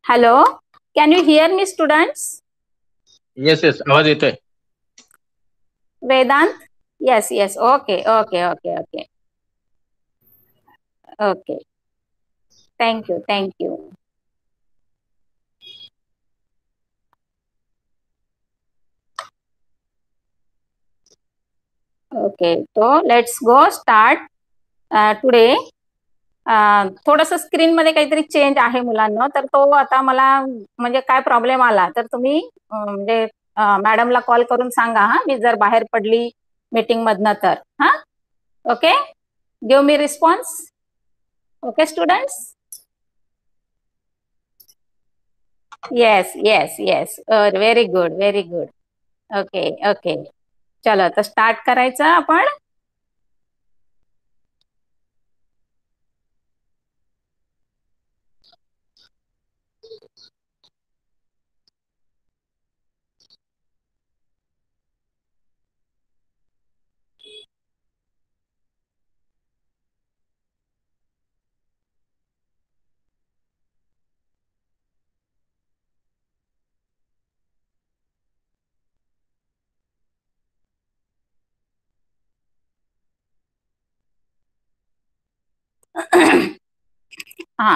Hello, can you hear me students? Yes yes, आवाज येतोय. Vedant? Yes yes, okay okay okay okay okay. Thank you thank you. Okay, तो let's go start today. थोडंसं screen मध्ये काहीतरी change आहे मुलांना, तर तो आता मला म्हणजे काय प्रॉब्लेम आला तर तुम्ही म्हणजे मॅडमला कॉल करून सांगा. हा, मी जर बाहेर पडली मीटिंग मधनं तर. हा, okay, give me response. Okay students? Yes yes yes, very good very good. Okay okay, चलो तर स्टार्ट करायचं आपण. हा,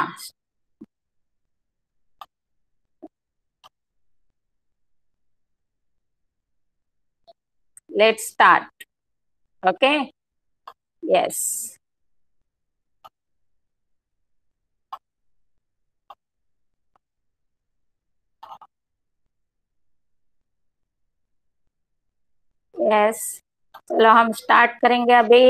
let's start. Okay, yes. Yes, चलो हम स्टार्ट करेंगे अभी.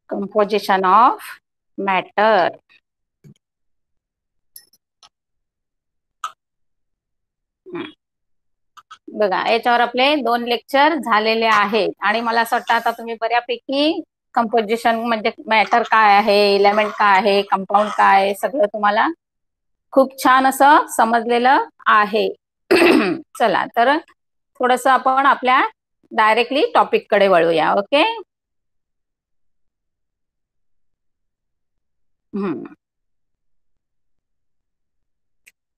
Composition of matter. बघा, याच्यावर आपले 2 लेक्चर झालेले आहेत आणि मला असं वाटतं आता तुम्ही बऱ्यापैकी कंपोजिशन म्हणजे मॅटर काय आहे, एलिमेंट काय आहे, कंपाऊंड काय आहे, सगळं तुम्हाला खूप छान असं समजलेलं आहे. चला तर थोडस आपण आपल्या डायरेक्टली टॉपिक कडे वळूया. ओके.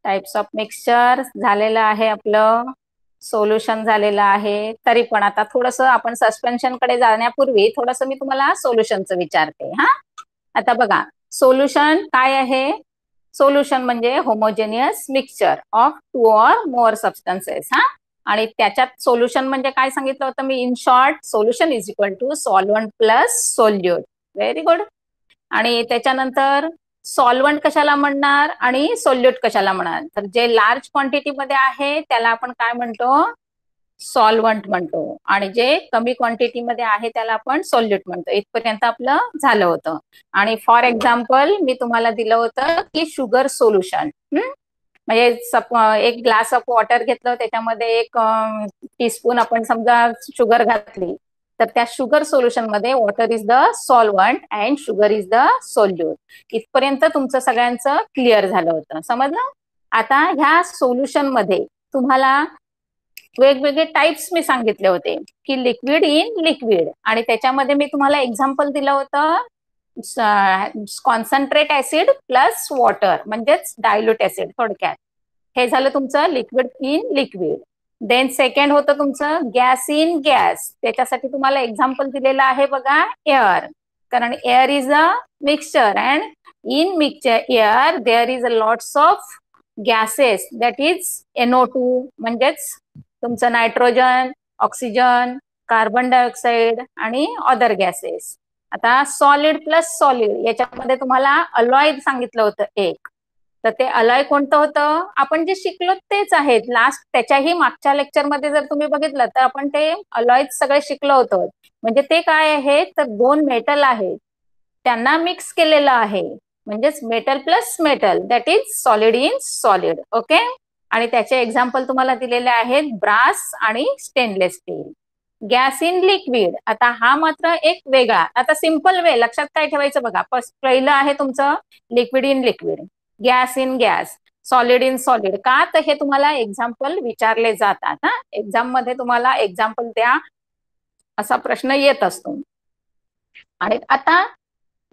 टाइप्स ऑफ मिक्सचर झालेलं आहे आपलं, सोल्युशन झालेलं आहे. तरी पण आता थोडस आपण सस्पेन्शन कडे जाण्यापूर्वी थोडस मी तुम्हाला सोल्युशनचं विचारते. हा, आता बघा, सोल्युशन काय आहे? सोल्युशन म्हणजे homogeneous mixture of 2 or more substances. हा, आणि त्याच्यात सोल्युशन म्हणजे काय सांगितलं होतं मी? In short, solution is equal to solvent plus solute. Very good. आणि त्याच्यानंतर सॉल्व्हंट कशाला म्हणणार आणि सोल्यूट कशाला म्हणणार? तर जे लार्ज क्वांटिटीमध्ये आहे त्याला आपण काय म्हणतो? सॉल्व्हंट म्हणतो, आणि जे कमी क्वांटिटीमध्ये आहे त्याला आपण सोल्यूट म्हणतो. इथपर्यंत आपलं झालं होतं. आणि फॉर एक्झाम्पल मी तुम्हाला दिलं होतं की शुगर सोल्युशन. म्हणजे एक ग्लास ऑफ वॉटर घेतलं, त्याच्यामध्ये 1 टीस्पून आपण समजा शुगर घातली, तर त्या शुगर सोल्युशन मध्ये water is the solvent and sugar is the solute. इथपर्यंत तुमचं सगळ्यांचं क्लिअर झालं होतं, समजलं? आता ह्या सोल्युशन मध्ये तुम्हाला वेगवेगळे टाइप्स मी सांगितले होते की लिक्विड इन लिक्विड, आणि त्याच्यामध्ये मी तुम्हाला एक्झाम्पल दिलं होतं कॉन्सन्ट्रेट ऍसिड प्लस वॉटर म्हणजेच डायल्यूट ऍसिड. थोडक्यात हे झालं तुमचं liquid in liquid. Then second होतं तुमचं गॅस इन गॅस. त्याच्यासाठी तुम्हाला एक्झाम्पल दिलेलं आहे बघा, एअर. कारण air is a mixture and in mixture air there is a lots of gases, that is NO2 म्हणजेच तुमचं नायट्रोजन, ऑक्सिजन, कार्बन डायऑक्साईड आणि अदर गॅसेस. आता सॉलिड प्लस सॉलिड याच्यामध्ये तुम्हाला अलॉय सांगितलं होतं एक. तर ते अलॉय कोणतं होतं, आपण जे शिकलो तेच आहेत लास्ट, त्याच्याही मागच्या लेक्चरमध्ये जर तुम्ही बघितलं तर आपण ते अलॉय सगळे शिकलो होतो. म्हणजे ते काय आहे, तर दोन मेटल आहेत त्यांना मिक्स केलेलं आहे, म्हणजेच metal plus metal, that is solid in solid. Okay, आणि त्याचे एक्झाम्पल तुम्हाला दिलेले आहेत ब्रास आणि stainless steel. Gas in liquid, आता हा मात्र एक वेगळा, आता सिंपल वे लक्षात काय ठेवायचं बघा. पहिलं आहे तुमचं liquid in liquid, gas in gas, solid in solid. का तर हे तुम्हाला एक्झाम्पल विचारले जातात. हा, एक्झाम मध्ये तुम्हाला एक्झाम्पल द्या असा प्रश्न येत असतो. आणि आता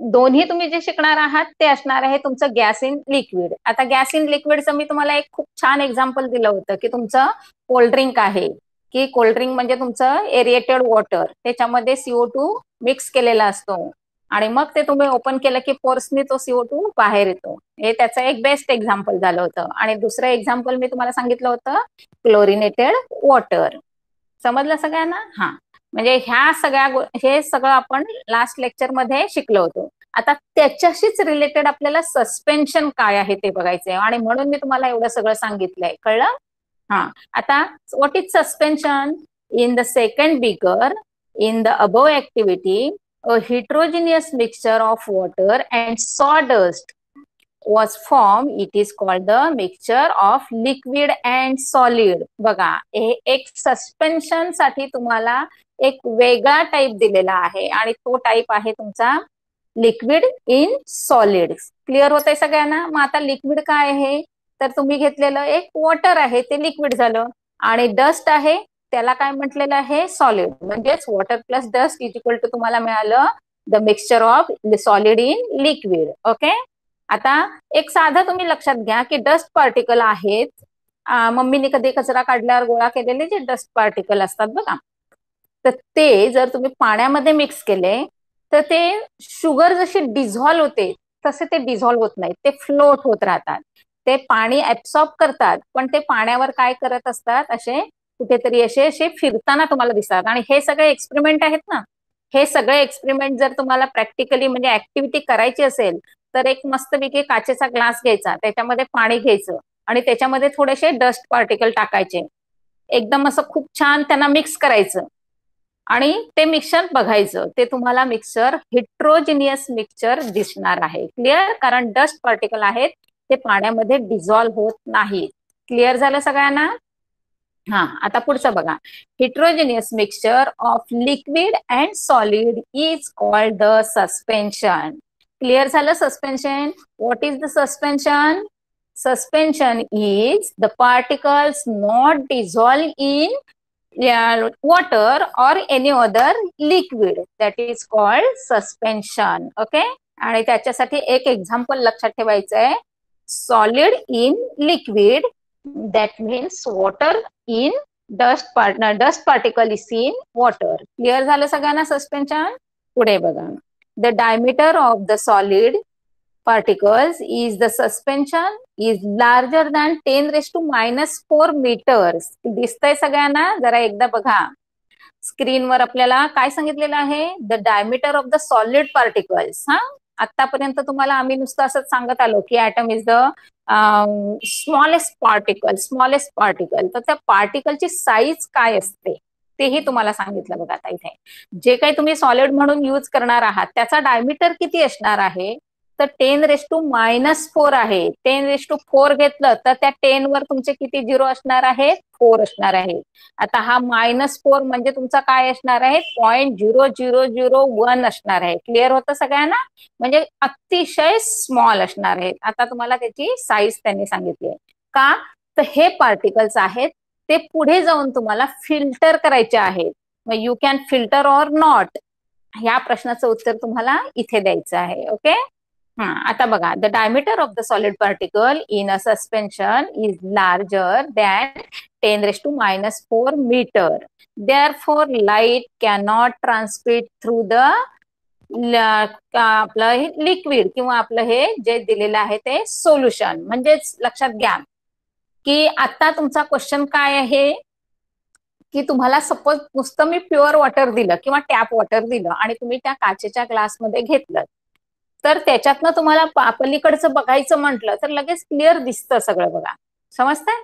दोन्ही तुम्ही जे शिकणार आहात ते असणार आहे तुमचं गॅस इन लिक्विड. आता गॅस इन लिक्विडचं मी तुम्हाला एक खूप छान एक्झाम्पल दिलं होतं की तुमचं कोल्ड्रिंक आहे, की कोल्ड्रिंक म्हणजे तुमचं एरिएटेड वॉटर, त्याच्यामध्ये CO2 मिक्स केलेला असतो आणि मग ते तुम्ही ओपन केलं की फोर्सनी तो CO2 बाहेर येतो. हे त्याचं एक बेस्ट एक्झाम्पल झालं होतं. आणि दुसरं एक्झाम्पल मी तुम्हाला सांगितलं होतं क्लोरिनेटेड वॉटर. समजलं सगळ्यांना? हा, म्हणजे ह्या सगळ्या हे सगळं आपण लास्ट लेक्चर मध्ये शिकलो होतो. आता त्याच्याशीच रिलेटेड आपल्याला सस्पेन्शन काय आहे ते बघायचंय आणि म्हणून मी तुम्हाला एवढं सगळं सांगितलंय. कळलं? हा, आता what is suspension? In the second bigger in the above activity a heterogeneous mixture of water and sawdust was formed. It is called the mixture of liquid and solid. बघा, हे एक सस्पेन्शन साठी तुम्हाला एक वेगळा टाईप दिलेला आहे आणि तो टाईप आहे तुमचा लिक्विड इन सॉलिड. क्लिअर होतंय सगळ्यांना? मग आता लिक्विड काय आहे, तर तुम्ही घेतलेलं एक वॉटर आहे ते लिक्विड झालं, आणि डस्ट आहे त्याला काय म्हटलेलं आहे, सॉलिड. म्हणजेच water plus dust is equal to तुम्हाला मिळालं the mixture of solid in liquid. Okay, आता एक साधं तुम्ही लक्षात घ्या की डस्ट पार्टिकल आहेत, मम्मीने कधी कचरा काढल्यावर गोळा केलेले जे डस्ट पार्टिकल असतात बघा, तर ते जर तुम्ही पाण्यामध्ये मिक्स केले तर ते शुगर जशी डिझॉल्व्ह होते तसे ते डिझॉल्व्ह होत नाहीत, ते फ्लोट होत राहतात. ते पाणी ऍब्सॉर्ब करतात पण ते पाण्यावर काय करत असतात, असे कुठेतरी असे असे फिरताना तुम्हाला दिसतात. आणि हे सगळे एक्सपेरिमेंट आहेत ना, हे सगळे एक्सपेरिमेंट जर तुम्हाला प्रॅक्टिकली म्हणजे ऍक्टिव्हिटी करायची असेल तर एक मस्तपैकी काचेचा ग्लास घ्यायचा, त्याच्यामध्ये पाणी घ्यायचं आणि त्याच्यामध्ये थोडेसे डस्ट पार्टिकल टाकायचे, एकदम असं खूप छान त्यांना मिक्स करायचं आणि ते मिक्सचर बघायचं. ते तुम्हाला मिक्सचर हेट्रोजिनियस मिक्सचर दिसणार आहे. क्लिअर? कारण डस्ट पार्टिकल आहेत ते पाण्यामध्ये डिझॉल्व्ह होत नाहीत. क्लिअर झालं सगळ्यांना? हा, आता पुढचं बघा. Heterogeneous mixture of liquid and solid is called the suspension. Clear झालं suspension? What is the suspension? Suspension is the particles not dissolved in water or any other liquid, that is called suspension. Okay, आणि त्याच्यासाठी एक example लक्षात ठेवायचं आहे, solid in liquid, that means water in dust particle is in water. Clear झालं सगळ्यांना suspension? पुढे बघा. The diameter of the solid particles is the suspension is larger than 10⁻⁴ meters. दिसतंय सगळ्यांना? जरा एकदा बघा स्क्रीनवर आपल्याला काय सांगितलेलं आहे, the diameter of the solid particles. हा, आतापर्यंत तुम्हाला आम्ही नुसतं असंच सांगत आलो की atom is the smallest particle. तर त्या पार्टिकलची साईज काय असते तेही तुम्हाला सांगितलं बघा. आता इथे जे काही तुम्ही सॉलिड म्हणून यूज करणार आहात त्याचा डायमीटर किती असणार आहे, तर 10⁻⁴ आहे. 10⁴ घेतलं तर त्या 10 वर तुमचे किती झिरो असणार आहेत, 4 असणार आहे. आता हा -4 म्हणजे तुमचा काय असणार आहे, 0.0001 असणार आहे. क्लिअर होतं सगळ्यांना? म्हणजे अतिशय स्मॉल असणार आहे. आता तुम्हाला त्याची साईज त्यांनी सांगितली. का तर हे पार्टिकल्स आहेत ते पुढे जाऊन तुम्हाला फिल्टर करायचे आहेत. मग you can filter or not, ह्या प्रश्नाचं उत्तर तुम्हाला इथे द्यायचं आहे. ओके, हा, आता बघा. The diameter of the solid particle in a suspension is larger than 10⁻⁴ metre. Therefore light cannot transmit through the आपलं लिक्विड किंवा आपलं हे जे दिलेलं आहे ते सोल्युशन. म्हणजेच लक्षात घ्या की आता तुमचा क्वेश्चन काय आहे की तुम्हाला सपोज नुसतं मी प्युअर वॉटर दिलं किंवा टॅप वॉटर दिलं आणि तुम्ही त्या काचेच्या ग्लासमध्ये घेतलं तर त्याच्यातनं तुम्हाला पलीकडचं बघायचं म्हटलं तर लगेच क्लिअर दिसतं सगळं बघा. समजतंय?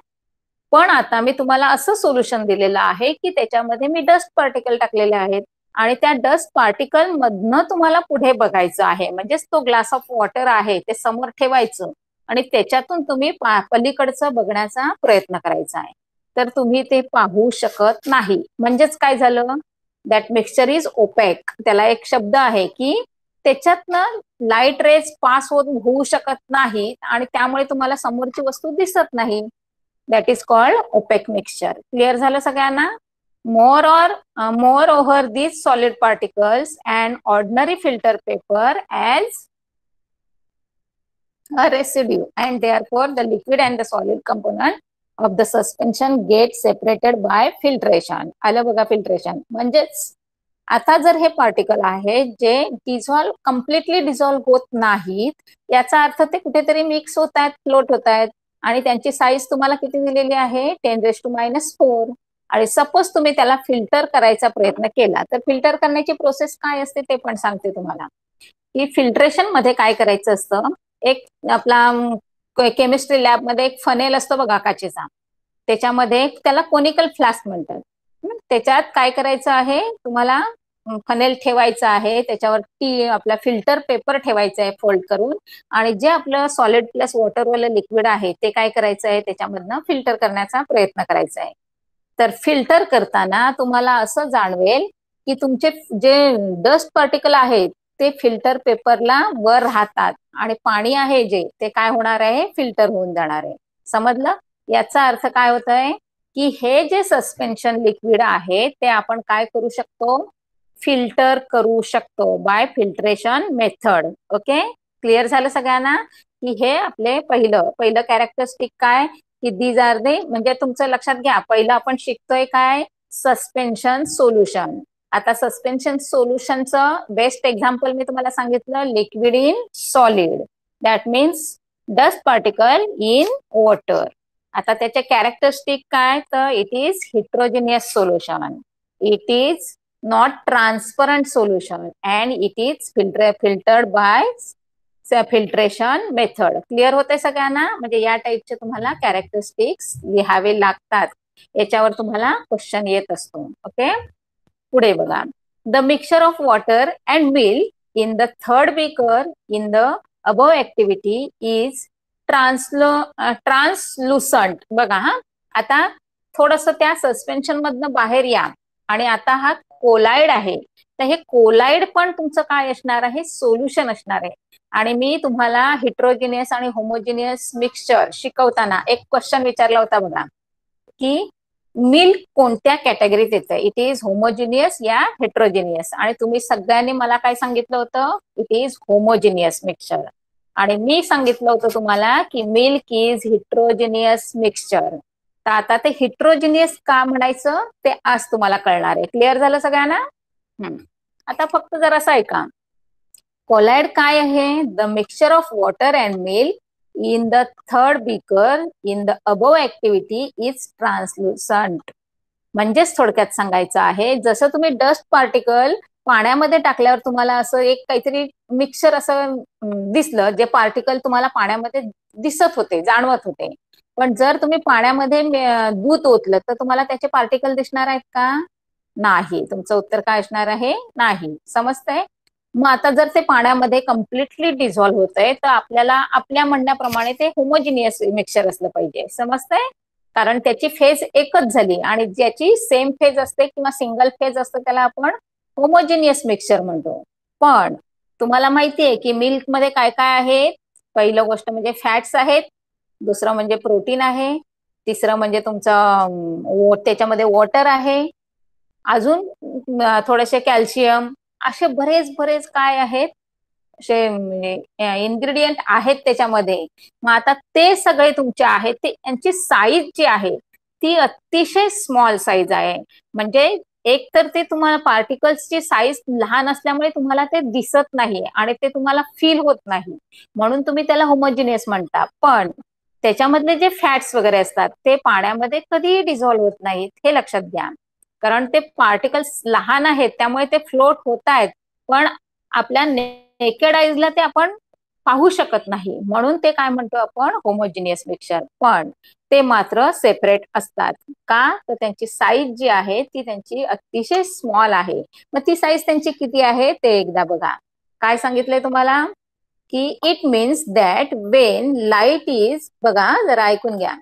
पण आता मी तुम्हाला असं सोल्युशन दिलेलं आहे की त्याच्यामध्ये मी डस्ट पार्टिकल टाकलेले आहेत आणि त्या डस्ट पार्टिकल मधनं तुम्हाला पुढे बघायचं आहे. म्हणजेच तो ग्लास ऑफ वॉटर आहे ते समोर ठेवायचं आणि त्याच्यातून तुम्ही पलीकडचं बघण्याचा प्रयत्न करायचा आहे. तर तुम्ही ते पाहू शकत नाही. म्हणजेच काय झालं? That mixture is opaque. त्याला एक शब्द आहे की त्याच्यातनं लाईट रेज पास होऊ शकत नाही आणि त्यामुळे तुम्हाला समोरची वस्तू दिसत नाही. That is called opaque mixture. Clear झालं सगळ्यांना? Moreover these solid particles and ordinary filter paper as a residue, and therefore the liquid and the solid component of the suspension get separated by filtration. आलं बघा filtration. म्हणजेच आता जर हे particle आहे जे कम्प्लिटली डिझॉल्व्ह होत नाहीत, याचा अर्थ ते कुठेतरी मिक्स होत आहेत, फ्लोट होत आहेत आणि त्यांची साईज तुम्हाला किती दिलेली आहे? 10⁻⁴. आणि सपोज तुम्ही त्याला फिल्टर करायचा प्रयत्न केला तर फिल्टर करण्याची प्रोसेस काय असते ते पण सांगते तुम्हाला. की फिल्ट्रेशन मध्ये काय करायचं असतं? एक आपला केमिस्ट्री लॅबमध्ये एक फनेल असतो बघा काचेचा, त्याच्यामध्ये त्याला कोनिकल फ्लास्क म्हणतात. त्याच्यात काय करायचं आहे? तुम्हाला फनेल ठेवायचं आहे, त्याच्यावरती आपला फिल्टर पेपर ठेवायचा आहे फोल्ड करून आणि जे आपलं सॉलिड प्लस वॉटरवालं लिक्विड आहे ते काय करायचं आहे? त्याच्यामधनं फिल्टर करण्याचा प्रयत्न करायचा आहे. तर फिल्टर करताना तुम्हाला असं जाणवेल की तुमचे जे डस्ट पार्टिकल आहेत ते फिल्टर पेपरला वर राहतात आणि पाणी आहे जे ते काय होणार आहे? फिल्टर होऊन जाणार आहे. समजलं? याचा अर्थ काय होत आहे की हे जे सस्पेन्शन लिक्विड आहे ते आपण काय करू शकतो? फिल्टर करू शकतो bye filtration method. Okay, clear झालं सगळ्यांना? की हे आपले पहिलं कॅरेक्टरिस्टिक काय की दीज आर दे, म्हणजे तुमचं लक्षात घ्या, पहिलं आपण शिकतोय काय? Suspension solution. आता सस्पेन्शन सोल्युशनचं बेस्ट एक्झाम्पल मी तुम्हाला सांगितलं, liquid in solid. That means dust particle in water. आता त्याचे कॅरेक्टरिस्टिक काय? तर it is heterogeneous solution, it is not transparent solution and it is filtered bye filtration method. Clear होते सगळ्यांना? म्हणजे या टाईपचे तुम्हाला कॅरेक्टरिस्टिक्स लिहावे लागतात, याच्यावर तुम्हाला क्वेश्चन येत असतो. ओके, पुढे बघा. The mixture of water and milk in the third beaker in the above activity is translucent. बघा हा, आता थोडस त्या सस्पेन्शन मधनं बाहेर या आणि आता हा कोलाइड आहे, तर हे कोलाइड पण तुमचं काय असणार आहे? सोल्युशन असणार आहे. आणि मी तुम्हाला हेट्रोजिनियस आणि होमोजिनियस मिक्सचर शिकवताना एक क्वेश्चन विचारला होता बघा की मिल्क कोणत्या कॅटेगरीत येतं? इट इज होमोजिनियस या हेट्रोजिनियस? आणि तुम्ही सगळ्यांनी मला काय सांगितलं होतं? It is homogeneous mixture. आणि मी सांगितलं होतं तुम्हाला की मिल्क इज हेट्रोजिनियस मिक्सचर. तर आता ते हेट्रोजिनियस का म्हणायचं ते आज तुम्हाला कळणार आहे. क्लिअर झालं सगळ्यांना? आता फक्त जरासं ऐका. कोलाइड काय आहे? The mixture of water and milk in the third beaker in the above activity is translucent. म्हणजेच थोडक्यात सांगायचं आहे, जसं तुम्ही डस्ट पार्टिकल पाण्यामध्ये टाकल्यावर तुम्हाला असं एक काहीतरी मिक्सचर असं दिसलं, जे पार्टिकल तुम्हाला पाण्यामध्ये दिसत होते, जाणवत होते. पण जर तुम्ही पाण्यामध्ये दूध ओतलं तर तुम्हाला त्याचे पार्टिकल दिसणार आहेत का? नाही. तुमचं उत्तर काय असणार आहे? नाही. समजतंय? मग आता जर ते पाण्यामध्ये कम्प्लिटली डिझॉल्व्ह होत आहे तर आपल्याला आपल्या म्हणण्याप्रमाणे ते होमोजिनियस मिक्सचर असलं पाहिजे. समजतंय? कारण त्याची फेज एकच झाली आणि ज्याची सेम फेज असते किंवा सिंगल फेज असतं त्याला आपण होमोजिनियस मिक्सचर म्हणतो. पण तुम्हाला माहितीये की मिल्क मध्ये काय काय आहे? पहिलं गोष्ट म्हणजे फॅट्स आहेत, दुसरं म्हणजे प्रोटीन आहे, तिसरं म्हणजे तुमचं त्याच्यामध्ये वॉटर आहे, अजून थोडेसे कॅल्शियम, असे बरेच काय आहेत, असे इन्ग्रेडियंट आहेत त्याच्यामध्ये. मग आता ते सगळे तुमचे आहेत ते यांची साईज जी आहे ती अतिशय स्मॉल साईज आहे. म्हणजे एक तर ते तुम्हाला पार्टिकल्सची साईज लहान असल्यामुळे तुम्हाला ते दिसत नाही आणि ते तुम्हाला फील होत नाही, म्हणून तुम्ही त्याला होमोजिनियस म्हणता. पण त्याच्यामधले जे फॅट्स वगैरे असतात ते पाण्यामध्ये कधीही डिझॉल्व्ह होत नाहीत, हे लक्षात घ्या. कारण ते पार्टिकल्स लहान आहेत त्यामुळे ते फ्लोट होत आहेत, पण आपल्या नेकेड आईजला ते आपण पाहू शकत नाही, म्हणून ते काय म्हणतो आपण होमोजिनियस मिक्सचर. पण ते मात्र सेपरेट असतात. का? तर त्यांची साईज जी आहे ती त्यांची अतिशय स्मॉल आहे. मग ती साईज त्यांची किती आहे ते एकदा बघा. काय सांगितलंय तुम्हाला की it means that Wien light is, बघा जरा ऐकून घ्या,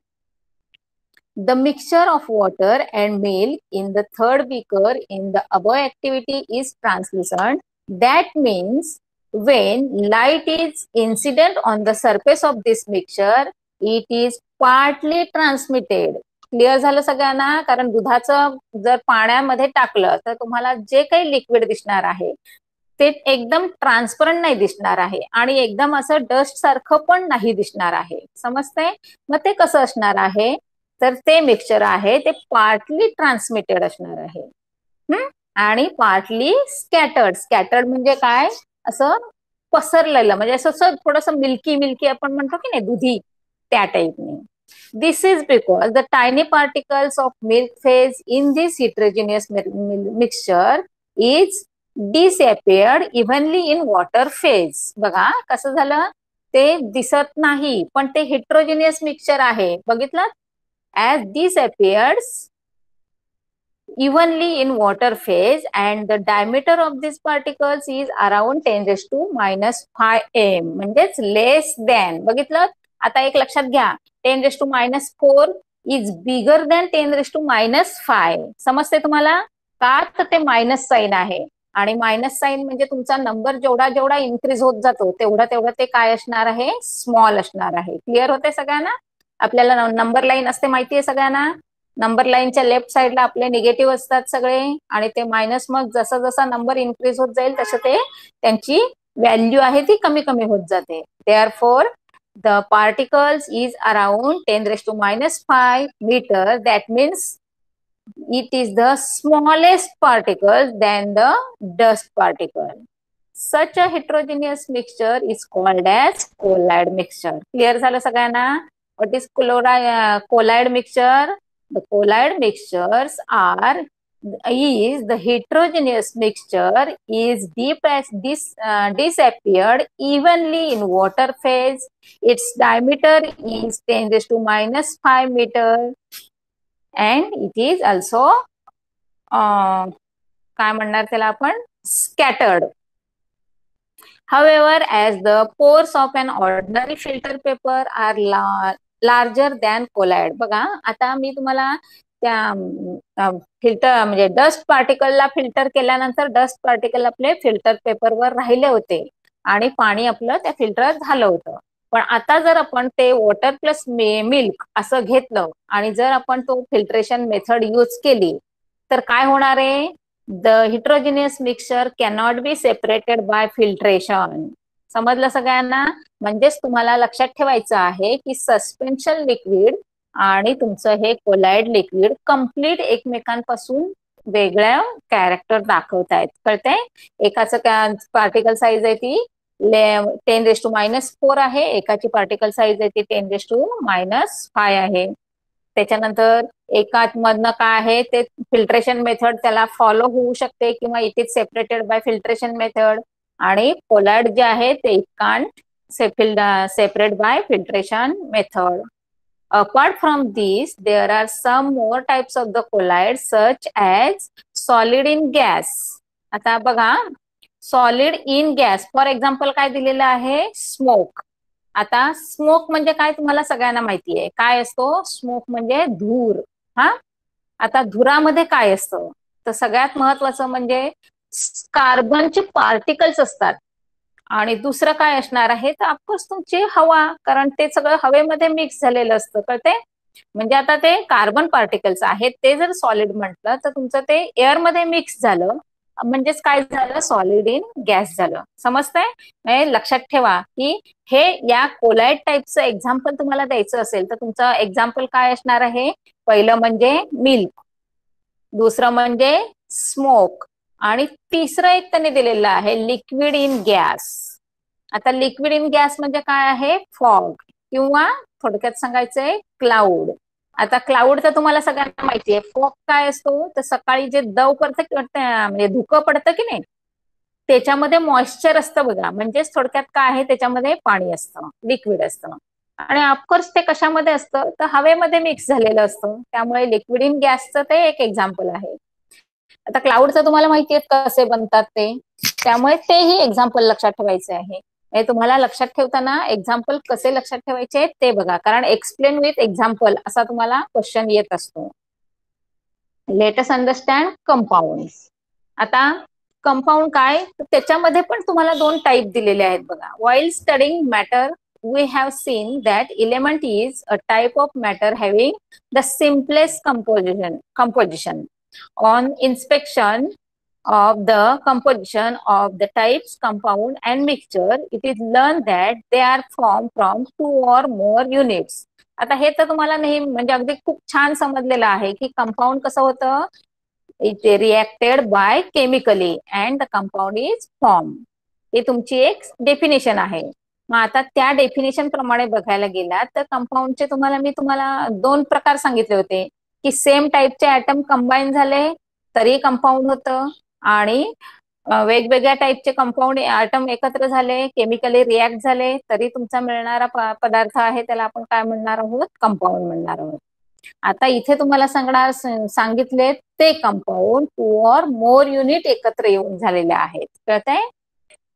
the mixture of water and milk in the third beaker in the above activity is translucent. That means when light is incident on the surface of this mixture, it is partly transmitted. Clear झालं सगळ्यांना? कारण दुधाचं जर पाण्यामध्ये टाकलं तर तुम्हाला जे काही लिक्विड दिसणार आहे ते एकदम ट्रान्सपरंट नाही दिसणार आहे आणि एकदम असं डस्ट सारखं पण नाही दिसणार आहे. समजतंय? मग ते कसं असणार आहे? तर ते मिक्सचर आहे ते पार्टली ट्रान्समिटेड असणार आहे आणि पार्टली स्कॅटर्ड. स्कॅटर्ड म्हणजे काय? असं पसरलेलं, म्हणजे असं थोडंसं मिल्की मिल्की आपण म्हणतो की नाही, दुधी, त्या टाईपने. This is because the tiny particles of milk phase in this heterogeneous mixture is disappeared evenly in water phase. बघा कसं झालं, ते दिसत नाही पण ते हिट्रोजिनियस मिक्सचर आहे. बघितलं? as this appears evenly in water phase and the diameter of these particles is around 10 raised to minus 5 m, म्हणजेच लेस दॅन. बघितलं? आता एक लक्षात घ्या, 10 raised to minus 4 is bigger than 10 raised to minus 5. समजते तुम्हाला? का? तर ते मायनस साइन आहे आणि मायनस साइन म्हणजे तुमचा नंबर जेवढा जेवढा इन्क्रीज होत जातो तेवढा तेवढा ते काय असणार आहे? स्मॉल असणार आहे. क्लिअर होते सगळ्यांना? आपल्याला नंबर लाईन असते माहिती आहे सगळ्यांना. नंबर लाईनच्या लेफ्ट साईडला आपले निगेटिव्ह असतात सगळे आणि ते मायनस, मग जसा जसा नंबर इन्क्रीज होत जाईल तसं ते त्यांची व्हॅल्यू आहे ती कमी कमी होत जाते. Therefore the particles is around 10 raised to minus 5 meter. That means it is the smallest particle than the dust particle. Such a heterogeneous mixture is called as colloid mixture. Clear झालं सगळ्यांना? What is colloid mixture? The colloid mixtures is the heterogeneous mixture is disappeared evenly in water phase. Its diameter is 10 raised to minus 5 meter and it is also काय म्हणणार त्याला आपण, scattered. However, as the pores of an ordinary filter paper are larger than colloid. बघा आता मी तुम्हाला त्या filter म्हणजे dust पार्टिकलला filter केल्यानंतर डस्ट पार्टिकल आपले फिल्टर पेपरवर राहिले होते आणि पाणी आपलं त्या फिल्टर झालं होतं. पण आता जर आपण ते वॉटर प्लस मिल्क असं घेतलं आणि जर आपण तो फिल्ट्रेशन मेथड यूज केली तर काय होणार आहे? The heterogeneous mixture cannot be separated by filtration. समजलं सगळ्यांना? म्हणजेच तुम्हाला लक्षात ठेवायचं आहे की सस्पेन्शन लिक्विड आणि तुमचं हे कोलाइड लिक्विड कम्प्लीट एकमेकांपासून वेगळ्या कॅरेक्टर दाखवतायत. कळतंय? एकाचं पार्टिकल साईज आहे ती 10 raised to minus 4 आहे, एकाची पार्टिकल साईज आहे ती 10 raised to minus 5 आहे. त्याच्यानंतर एकात मधनं काय आहे ते फिल्ट्रेशन मेथड त्याला फॉलो होऊ शकते किंवा it is separated by filtration method. आणि कोलाइड जे आहे ते it can't separate by filtration method. Apart from these, there are some more types of the colloids such as solid in gas. आता बघा, solid in gas for example काय दिलेलं आहे? Smoke. आता स्मोक म्हणजे काय तुम्हाला सगळ्यांना माहिती आहे. काय असतो स्मोक? म्हणजे धूर. हा, आता धुरामध्ये काय असतं? तर सगळ्यात महत्वाचं म्हणजे कार्बनचे पार्टिकल्स असतात आणि दुसरं काय असणार आहे तर ऑफकोर्स तुमची हवा, कारण ते सगळं हवेमध्ये मिक्स झालेलं असतं. कळते? म्हणजे आता ते कार्बन पार्टिकल्स आहेत ते जर सॉलिड म्हटलं तर तुमचं ते एअरमध्ये मिक्स झालं म्हणजेच काय झालं? सॉलिड इन गॅस झालं. समजतंय? लक्षात ठेवा की हे या कोलाइड टाईपचं एक्झाम्पल तुम्हाला द्यायचं असेल तर तुमचं एक्झाम्पल काय असणार आहे? पहिलं म्हणजे मिल्क, दुसरं म्हणजे स्मोक आणि तिसरं एक त्यांनी दिलेलं आहे लिक्विड इन गॅस. आता लिक्विड इन गॅस म्हणजे काय आहे? फॉग किंवा थोडक्यात सांगायचंय क्लाउड. आता क्लाउड तर तुम्हाला सगळ्यांना माहिती आहे. फॉग काय असतो? तर सकाळी जे दव पडतं म्हणजे धुकं पडतं की नाही त्याच्यामध्ये मॉइश्चर असतं बघा, म्हणजेच थोडक्यात काय आहे, त्याच्यामध्ये पाणी असतं, लिक्विड असतं. आणि ऑफकोर्स ते कशामध्ये असतं, तर हवेमध्ये मिक्स झालेलं असतं. त्यामुळे लिक्विड इन गॅसचं ते एक एक्झाम्पल आहे. आता क्लाउडचं तुम्हाला माहिती आहे कसे बनतात ते, त्यामुळे तेही एक्झाम्पल लक्षात ठेवायचे आहे. हे तुम्हाला लक्षात ठेवताना एक्झाम्पल कसे लक्षात ठेवायचे ते बघा, कारण एक्सप्लेन विथ एक्झाम्पल असा तुम्हाला क्वेश्चन येत असतो. Let us understand compound. आता कंपाऊंड काय, तर त्याच्यामध्ये पण तुम्हाला दोन टाईप दिलेले आहेत बघा. While studying matter we have seen that element is a type of matter having the simplest composition. On inspection of the composition of the types compound and mixture, it is learned that they are formed from two or more units. आता हे तर तुम्हाला नेहमी म्हणजे अगदी खूप छान समजलेलं आहे की कंपाऊंड कसं होतं, it reacted by chemically and the compound is form. ही तुमची एक डेफिनेशन आहे. मग आता त्या डेफिनेशन प्रमाणे बघायला गेलात तर कंपाऊंडचे तुम्हाला दोन प्रकार सांगितले होते की सेम टाईपचे ऍटम कंबाईन झाले तरी कंपाऊंड होतं, आणि वेगवेगळ्या टाईपचे कंपाऊंड ऍटम एकत्र झाले, केमिकली रिॲक्ट झाले तरी तुमचा मिळणारा पदार्थ आहे त्याला आपण काय म्हणणार आहोत, कंपाऊंड म्हणणार आहोत. आता इथे तुम्हाला सांगितले ते compound to or more unit एकत्र येऊन झालेले आहेत. कळतंय?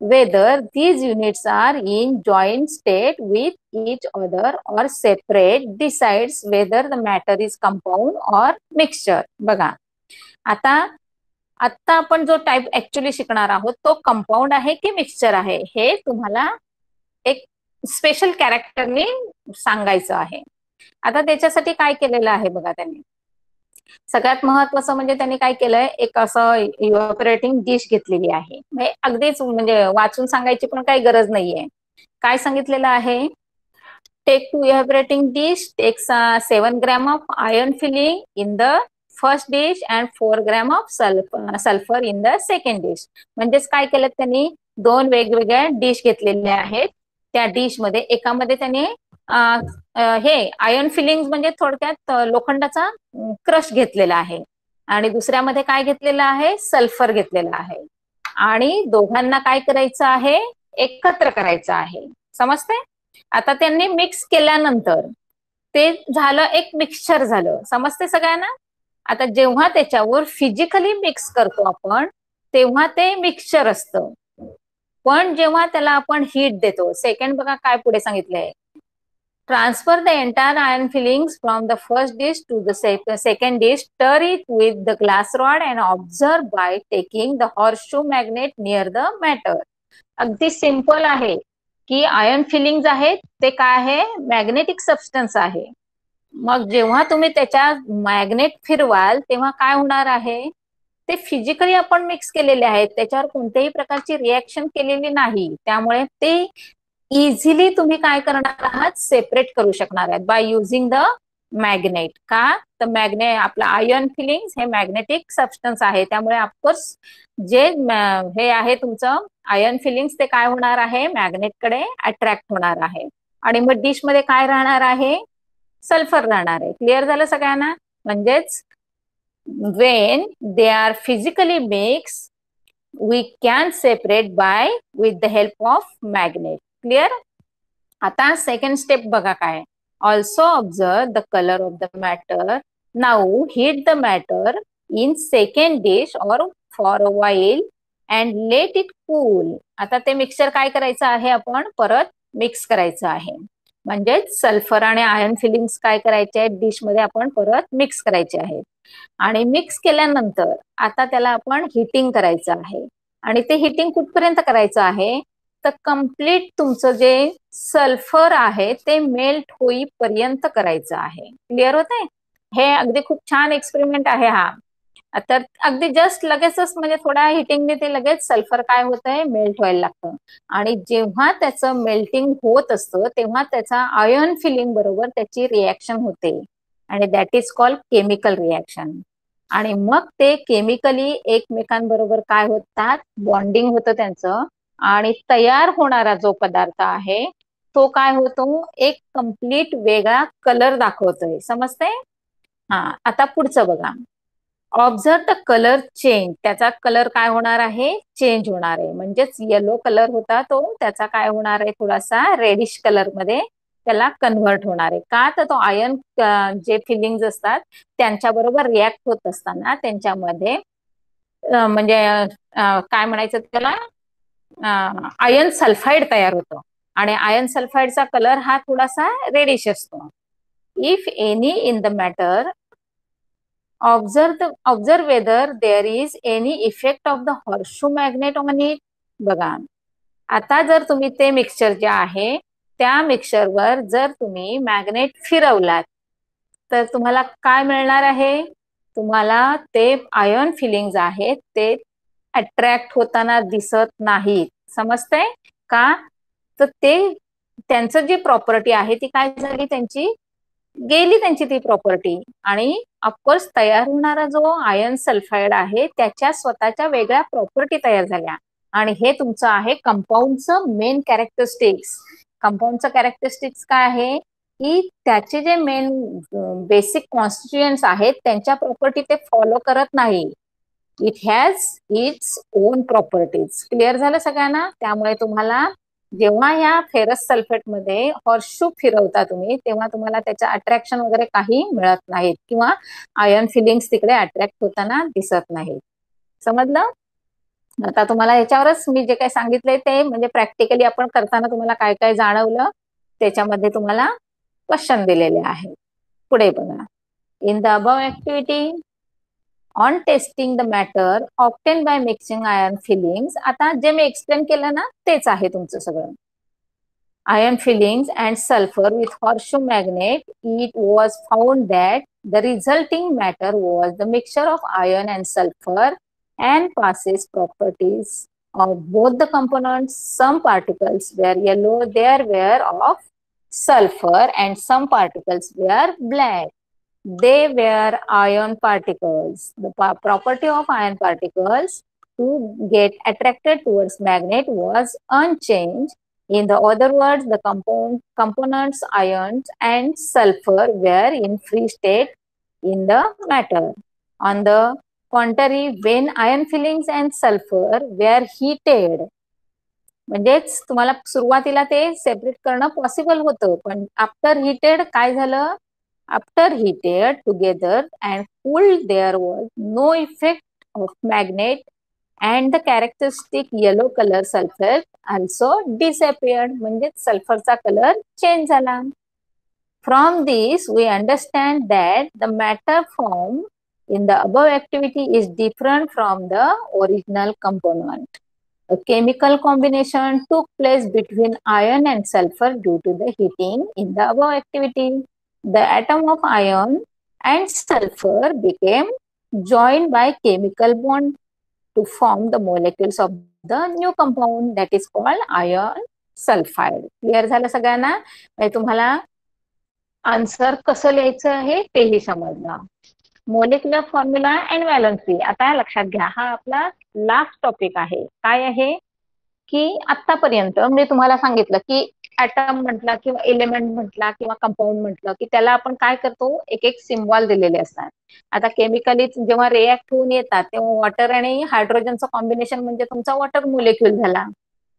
whether these units are in joint state with each other or separate decides whether the matter is compound or mixture. बघा, आता आपण जो टाइप ऍक्च्युअली शिकणार आहोत तो कंपाऊंड आहे की मिक्सचर आहे हे तुम्हाला एक स्पेशल कॅरेक्टरने सांगायचं आहे. आता त्याच्यासाठी काय केलेलं आहे बघा त्यांनी, सगळ्यात महत्वाचं म्हणजे त्यांनी काय केलंय, एक असं इव्हॅपोरेटिंग डिश घेतलेली आहे. अगदीच म्हणजे वाचून सांगायची पण काही गरज नाहीये. काय सांगितलेलं आहे, take two evaporating dish, take 7 gram of iron filling in the first dish and 4 gram of sulphur in the second dish. म्हणजेच काय केलं त्यांनी, दोन वेगवेगळ्या डिश घेतलेल्या आहेत. त्या डिश मध्ये एकामध्ये त्यांनी हे आयर्न फिलिंग म्हणजे थोडक्यात लोखंडाचा क्रश घेतलेला आहे, आणि दुसऱ्यामध्ये काय घेतलेलं आहे, सल्फर घेतलेला आहे. आणि दोघांना काय करायचं आहे, एकत्र करायचं आहे. समजते? आता त्यांनी मिक्स केल्यानंतर ते झालं, एक मिक्सचर झालं. समजते सगळ्यांना? आता जेव्हा त्याच्यावर फिजिकली मिक्स करतो आपण तेव्हा ते मिक्सचर असतं, पण जेव्हा त्याला आपण हीट देतो, सेकंड बघा काय पुढे सांगितलंय, transfer the entire iron fillings from the first dish to the second dish, stir it with the glass rod and observe by taking the horseshoe magnet near the matter. अगदी simple आहे की iron feelings आहेत ते काय आहे, magnetic substance आहे. मग जेव्हा तुम्ही त्याच्या मॅग्नेट फिरवाल तेव्हा काय होणार आहे, ते फिजिकली आपण मिक्स केलेले आहेत, त्याच्यावर कोणत्याही प्रकारची रिॲक्शन केलेली नाही, त्यामुळे ते इझिली तुम्ही काय करणार आहात, सेपरेट करू शकणार आहात बाय युझिंग द मॅग्नेट. का तर मॅग्नेट आपला आयर्न फिलिंग्स हे मॅग्नेटिक सबस्टन्स आहे, त्यामुळे ऑफकोर्स जे हे आहे तुमचं आयर्न फिलिंग्स ते काय होणार आहे, मॅग्नेटकडे अट्रॅक्ट होणार आहे. आणि मग डिश मध्ये काय राहणार आहे, सल्फर राहणार आहे. क्लिअर झालं सगळ्यांना? म्हणजेच when they are physically mixed we can separate by with the help of magnet. Clear? आता सेकंड स्टेप बघा काय, also observe the colour of the matter. Now heat the matter in second dish or for a while and let it cool. आता ते mixture काय करायचं आहे, आपण परत मिक्स करायचं आहे. म्हणजेच सल्फर आणि आयर्न फिलिंग्स काय करायचे आहेत, डिश मध्ये आपण परत मिक्स करायचे आहेत. आणि मिक्स केल्यानंतर आता त्याला आपण हिटिंग करायचं आहे. आणि ते हिटिंग कुठपर्यंत करायचं आहे, तर कम्प्लीट तुमचं जे सल्फर आहे ते मेल्ट होईपर्यंत करायचं आहे. क्लिअर होतंय? हे अगदी खूप छान एक्सपेरिमेंट आहे हा. तर अगदी जस्ट लगेचच म्हणजे थोड्या हिटिंगने ते लगेच सल्फर काय होतंय, मेल्ट व्हायला लागतं. आणि जेव्हा त्याचं मेल्टिंग होत असतं तेव्हा त्याचा आयर्न फिलिंग बरोबर त्याची रिॲक्शन होते, आणि that is called chemical reaction. आणि मग ते केमिकली एकमेकांबरोबर काय होतात, बॉन्डिंग होतं त्यांचं, आणि तयार होणारा जो पदार्थ आहे तो काय होतो, एक कम्प्लीट वेगळा कलर दाखवतोय. समजते? हा, आता पुढचं बघा. ऑब्झर्व द कलर चेंज, त्याचा कलर काय होणार आहे, चेंज होणार आहे. म्हणजेच येलो कलर होता तो त्याचा काय होणार आहे, थोडासा रेडिश कलर मध्ये त्याला कन्व्हर्ट होणार आहे. का तर तो आयन जे फिलिंग्स असतात त्यांच्या बरोबर रिॲक्ट होत असताना त्यांच्यामध्ये म्हणजे काय म्हणायचं त्याला, आयन सल्फाइड तयार होतो आणि आयन सल्फाइडचा कलर हा थोडासा रेडिश असतो. If any in the matter observe whether there is any effect of the horseshoe magnet on it. बघा, आता जर तुम्ही ते मिक्सचर जे आहे त्या मिक्सचरवर जर तुम्ही मॅग्नेट फिरवलात तर तुम्हाला काय मिळणार आहे, तुम्हाला ते आयन फिलिंग्स आहेत ते अट्रॅक्ट होताना दिसत नाहीत. समजतंय का? तर ते त्यांचं जी प्रॉपर्टी आहे ती काय झाली, त्यांची गेली त्यांची ती प्रॉपर्टी. आणि ऑफकोर्स तयार होणारा जो आयन सल्फाइड आहे त्याच्या स्वतःच्या वेगळ्या प्रॉपर्टी तयार झाल्या. आणि हे तुमचं आहे कंपाऊंडचं मेन कॅरेक्टरिस्टिक्स. कंपाऊंडचं कॅरेक्टरिस्टिक्स काय आहे की त्याचे जे मेन बेसिक कॉन्स्टिट्युएंट्स आहेत त्यांच्या प्रॉपर्टी ते फॉलो करत नाही. It has its own properties. Clear झालं सगळ्यांना? त्यामुळे तुम्हाला जेव्हा या फेरस सल्फेट मध्ये हॉर्सशू फिरवता तुम्ही तेव्हा तुम्हाला त्याचं अट्रॅक्शन वगैरे काही मिळत नाहीत किंवा आयन फिलिंग्स तिकडे अट्रॅक्ट होताना दिसत नाहीत. समजलं? आता तुम्हाला याच्यावरच मी जे काही सांगितलंय ते म्हणजे प्रॅक्टिकली आपण करताना तुम्हाला काय काय जाणवलं त्याच्यामध्ये तुम्हाला क्वेश्चन दिलेले आहे. पुढे बघा. In the above activity on testing the matter obtain by mixing iron filings. आता जे मी एक्सप्लेन केलं ना तेच आहे तुमचं सगळं. Iron fillings and sulfur with horseshoe magnet, it was found that the resulting matter was the mixture of iron and sulfur and passes properties of both the components. Some particles were yellow, there were of sulfur, and some particles were black. They were iron particles. The property of iron particles to get attracted towards magnet was unchanged. In the other words, the components ions and sulfur were in free state in the matter. On the contrary, when iron fillings and sulfur were heated, म्हणजेच तुम्हाला सुरुवातीला ते separate करणं possible होतं पण after heated काय झालं, after heated together and cooled there was no effect of magnet and the characteristic yellow colour sulphur also disappeared. म्हणजे सल्फरचा कलर चेंज झाला. From this we understand that the matter formed in the above activity is different from the original component. A chemical combination took place between iron and sulfur due to the heating in the above activity. The atom of iron and sulfur became joined by chemical bond to form the molecules of the new compound that is called iron sulfide. Clear झालं सगळ्यांना? तुम्हाला answer कसं लिहायचं आहे तेही समजलं. Molecular formula and valency. आता लक्षात घ्या हा आपला लास्ट टॉपिक आहे. काय आहे की आतापर्यंत मी तुम्हाला सांगितलं की ऍटम म्हटला किंवा एलिमेंट म्हटला किंवा कंपाऊंड म्हटलं की त्याला आपण काय करतो, एक एक सिम्बॉल दिलेले असतात. आता केमिकली जेव्हा रिॲक्ट होऊन येतात तेव्हा वॉटर आणि हायड्रोजनचं कॉम्बिनेशन म्हणजे तुमचा वॉटर मोलेक्युल झाला.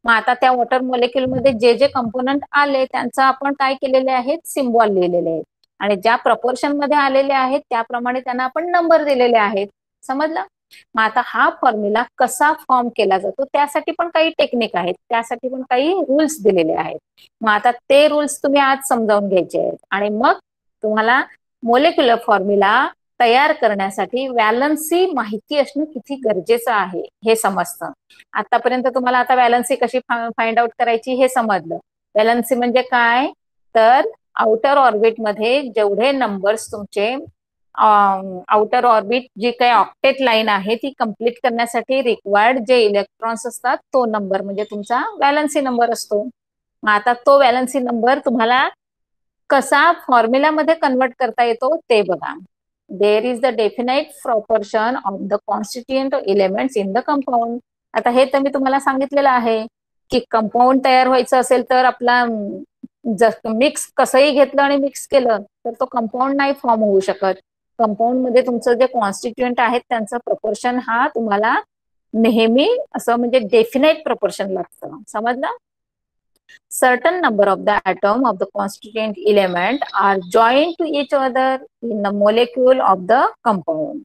मग आता त्या वॉटर मोलेक्युल मध्ये जे जे कंपोनंट आले त्यांचं आपण काय केलेले आहेत, सिम्बॉल लिहिलेले आहेत आणि ज्या प्रपोर्शन मध्ये आलेले आहेत त्याप्रमाणे त्यांना आपण नंबर दिलेले आहेत. समजलं? मग आता हा फॉर्म्युला कसा फॉर्म केला जातो त्यासाठी पण काही टेक्निक आहेत, त्यासाठी पण काही रूल्स दिलेले आहेत. मग आता ते रूल्स तुम्ही आज समजावून घ्यायचे आहेत आणि मग तुम्हाला मोलेक्युलर फॉर्म्युला तयार करण्यासाठी व्हॅलन्सी माहिती असणं किती गरजेचं आहे हे समजतं. आतापर्यंत तुम्हाला आता व्हॅलन्सी कशी फाइंड आउट करायची हे समजलं. व्हॅलन्सी म्हणजे काय, तर आउटर ऑर्बिटमध्ये जेवढे नंबर्स तुमचे आउटर ऑर्बिट जी काही ऑक्टेट लाईन आहे ती कंप्लीट करण्यासाठी रिक्वायर्ड जे इलेक्ट्रॉन्स असतात तो नंबर म्हणजे तुमचा व्हॅलन्सी नंबर असतो. आता तो व्हॅलन्सी नंबर तुम्हाला कसा फॉर्म्युलामध्ये कन्वर्ट करता येतो ते बघा. There is the definite proportion of the constituent elements in the compound. आता हे तर मी तुम्हाला सांगितलेलं आहे की कंपाऊंड तयार व्हायचं असेल तर आपला जर मिक्स कसंही घेतलं आणि मिक्स केलं तर तो कंपाऊंड नाही फॉर्म होऊ शकत. कंपाऊंड मध्ये तुमचं जे कॉन्स्टिट्युएंट आहेत त्यांचं प्रपोर्शन हा तुम्हाला नेहमी असं म्हणजे डेफिनेट प्रपोर्शन लागतं. समजलं? Certain number of the atom of the constituent element are joined to each other in the molecule of the compound.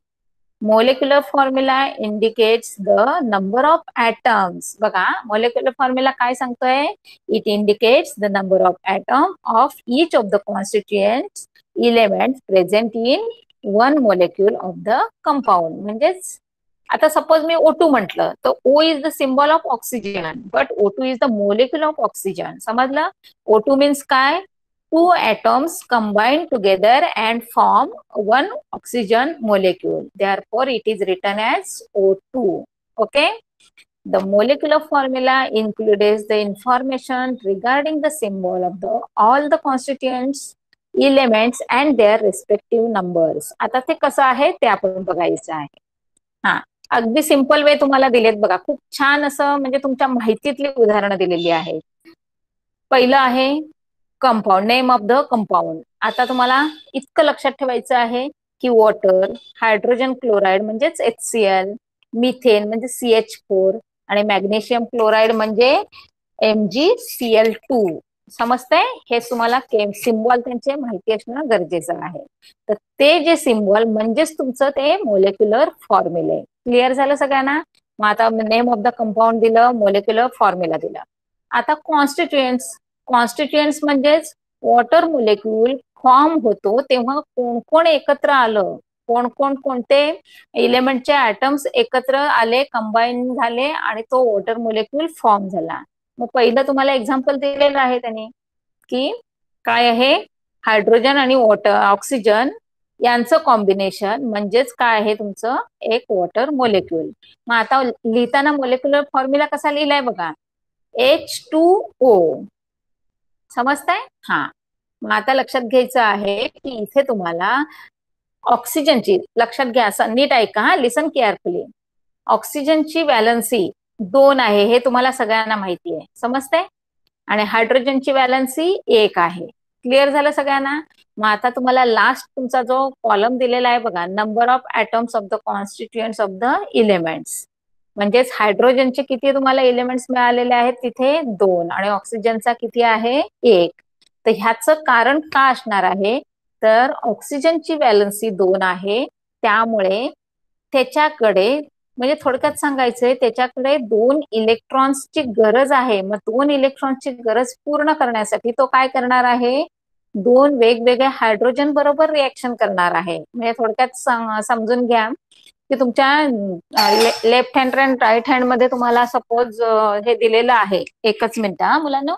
Molecular formula indicates the number of atoms. बघा, molecular formula काय सांगतोय? It indicates the number of atoms of each of the constituent elements present in one molecule of the compound. म्हणजेच आता suppose मी O2 म्हटलं तर O is the symbol of oxygen, but O2 is the molecule of oxygen. समजलं? O2 means काय? Two atoms combine together and form one oxygen molecule. Therefore, it is written as O2. Okay? The molecular formula includes the information regarding the symbol of all the constituents, elements and their respective numbers. आता ते कसं आहे ते आपण बघायचं आहे. हा, अगदी सिंपल वे तुम्हाला दिलेत बघा. खूप छान असं म्हणजे तुमच्या माहितीतली उदाहरणं दिलेली आहेत. पहिलं आहे compound, name of the compound. आता तुम्हाला इतकं लक्षात ठेवायचं आहे की वॉटर, हायड्रोजन क्लोराईड म्हणजेच HCl, मिथेन म्हणजे CH4 आणि मॅग्नेशियम क्लोराईड म्हणजे MgCl2. समजतंय? हे तुम्हाला सिम्बॉल त्यांचे माहिती असणं गरजेचं आहे. तर ते जे सिम्बॉल म्हणजेच तुमचं ते मोलेक्युलर फॉर्म्युले. क्लिअर झालं सगळ्यांना? मग आता नेम ऑफ द कंपाऊंड दिलं, मोलेक्युलर फॉर्म्युला दिला. आता कॉन्स्टिट्युएंट्स म्हणजेच वॉटर मोलेक्यूल फॉर्म होतो तेव्हा कोण कोण एकत्र आलं, कोणते एलिमेंटचे ऍटम्स एकत्र आले, कंबाईन झाले आणि तो वॉटर मोलेक्यूल फॉर्म झाला. मग पहिलं तुम्हाला एक्झाम्पल दिलेलं आहे त्यांनी की काय आहे? हायड्रोजन आणि ऑक्सिजन यांचं कॉम्बिनेशन म्हणजेच काय आहे? तुमचं एक वॉटर मोलेक्यूल. मग आता लिहिताना मोलेक्युलर फॉर्म्युला कसा लिहिलाय बघा, H2O. समजताय? हा, मग आता लक्षात घ्यायचं आहे की इथे तुम्हाला ऑक्सिजनची, लक्षात घ्या, नीट ऐका हा, लिसन केअरफुली. ऑक्सिजनची व्हॅलन्सी 2 आहे हे तुम्हाला सगळ्यांना माहिती आहे. समजतंय? आणि हायड्रोजनची व्हॅलन्सी 1 आहे. क्लिअर झालं सगळ्यांना? मग आता तुम्हाला लास्ट तुमचा जो कॉलम दिलेला आहे बघा, number of atoms of the constituents of the elements. म्हणजेच हायड्रोजनचे किती तुम्हाला एलिमेंट्स मिळालेले आहेत? तिथे 2 आणि ऑक्सिजनचा किती आहे? 1. तर ह्याचं कारण का असणार आहे? तर ऑक्सिजनची व्हॅलन्सी 2 आहे, त्यामुळे त्याच्याकडे म्हणजे थोडक्यात सांगायचंय त्याच्याकडे 2 इलेक्ट्रॉन्सची गरज आहे. मग 2 इलेक्ट्रॉन्सची गरज पूर्ण करण्यासाठी तो काय करणार आहे? 2 वेगवेगळ्या हायड्रोजन बरोबर रिएक्शन करणार आहे. म्हणजे थोडक्यात समजून घ्या की तुमच्या लेफ्ट हँड आणि राईट हँड मध्ये तुम्हाला सपोज हे दिलेलं आहे. एकच मिनिट हा मुलांना.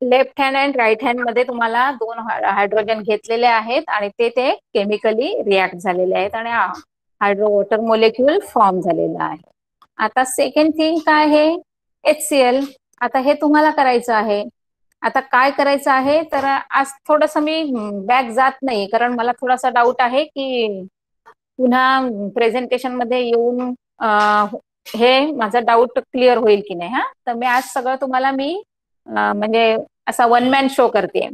लेफ्ट हँड आणि राईट हँड मध्ये तुम्हाला 2 हायड्रोजन घेतलेले आहेत आणि ते केमिकली रिॲक्ट झालेले आहेत आणि हायड्रो वॉटर मोलेक्युल फॉर्म झालेला आहे. आता सेकंड थिंग काय आहे? HCl. आता हे तुम्हाला करायचं आहे. आता काय करायचं आहे? तर आज थोडस मी बॅक जात नाही कारण मला थोडासा डाऊट आहे की पुन्हा प्रेझेंटेशन मध्ये येऊन हे माझा डाऊट क्लिअर होईल की नाही. हा, तर मी आज सगळं तुम्हाला मी म्हणजे असा वन मॅन शो करते.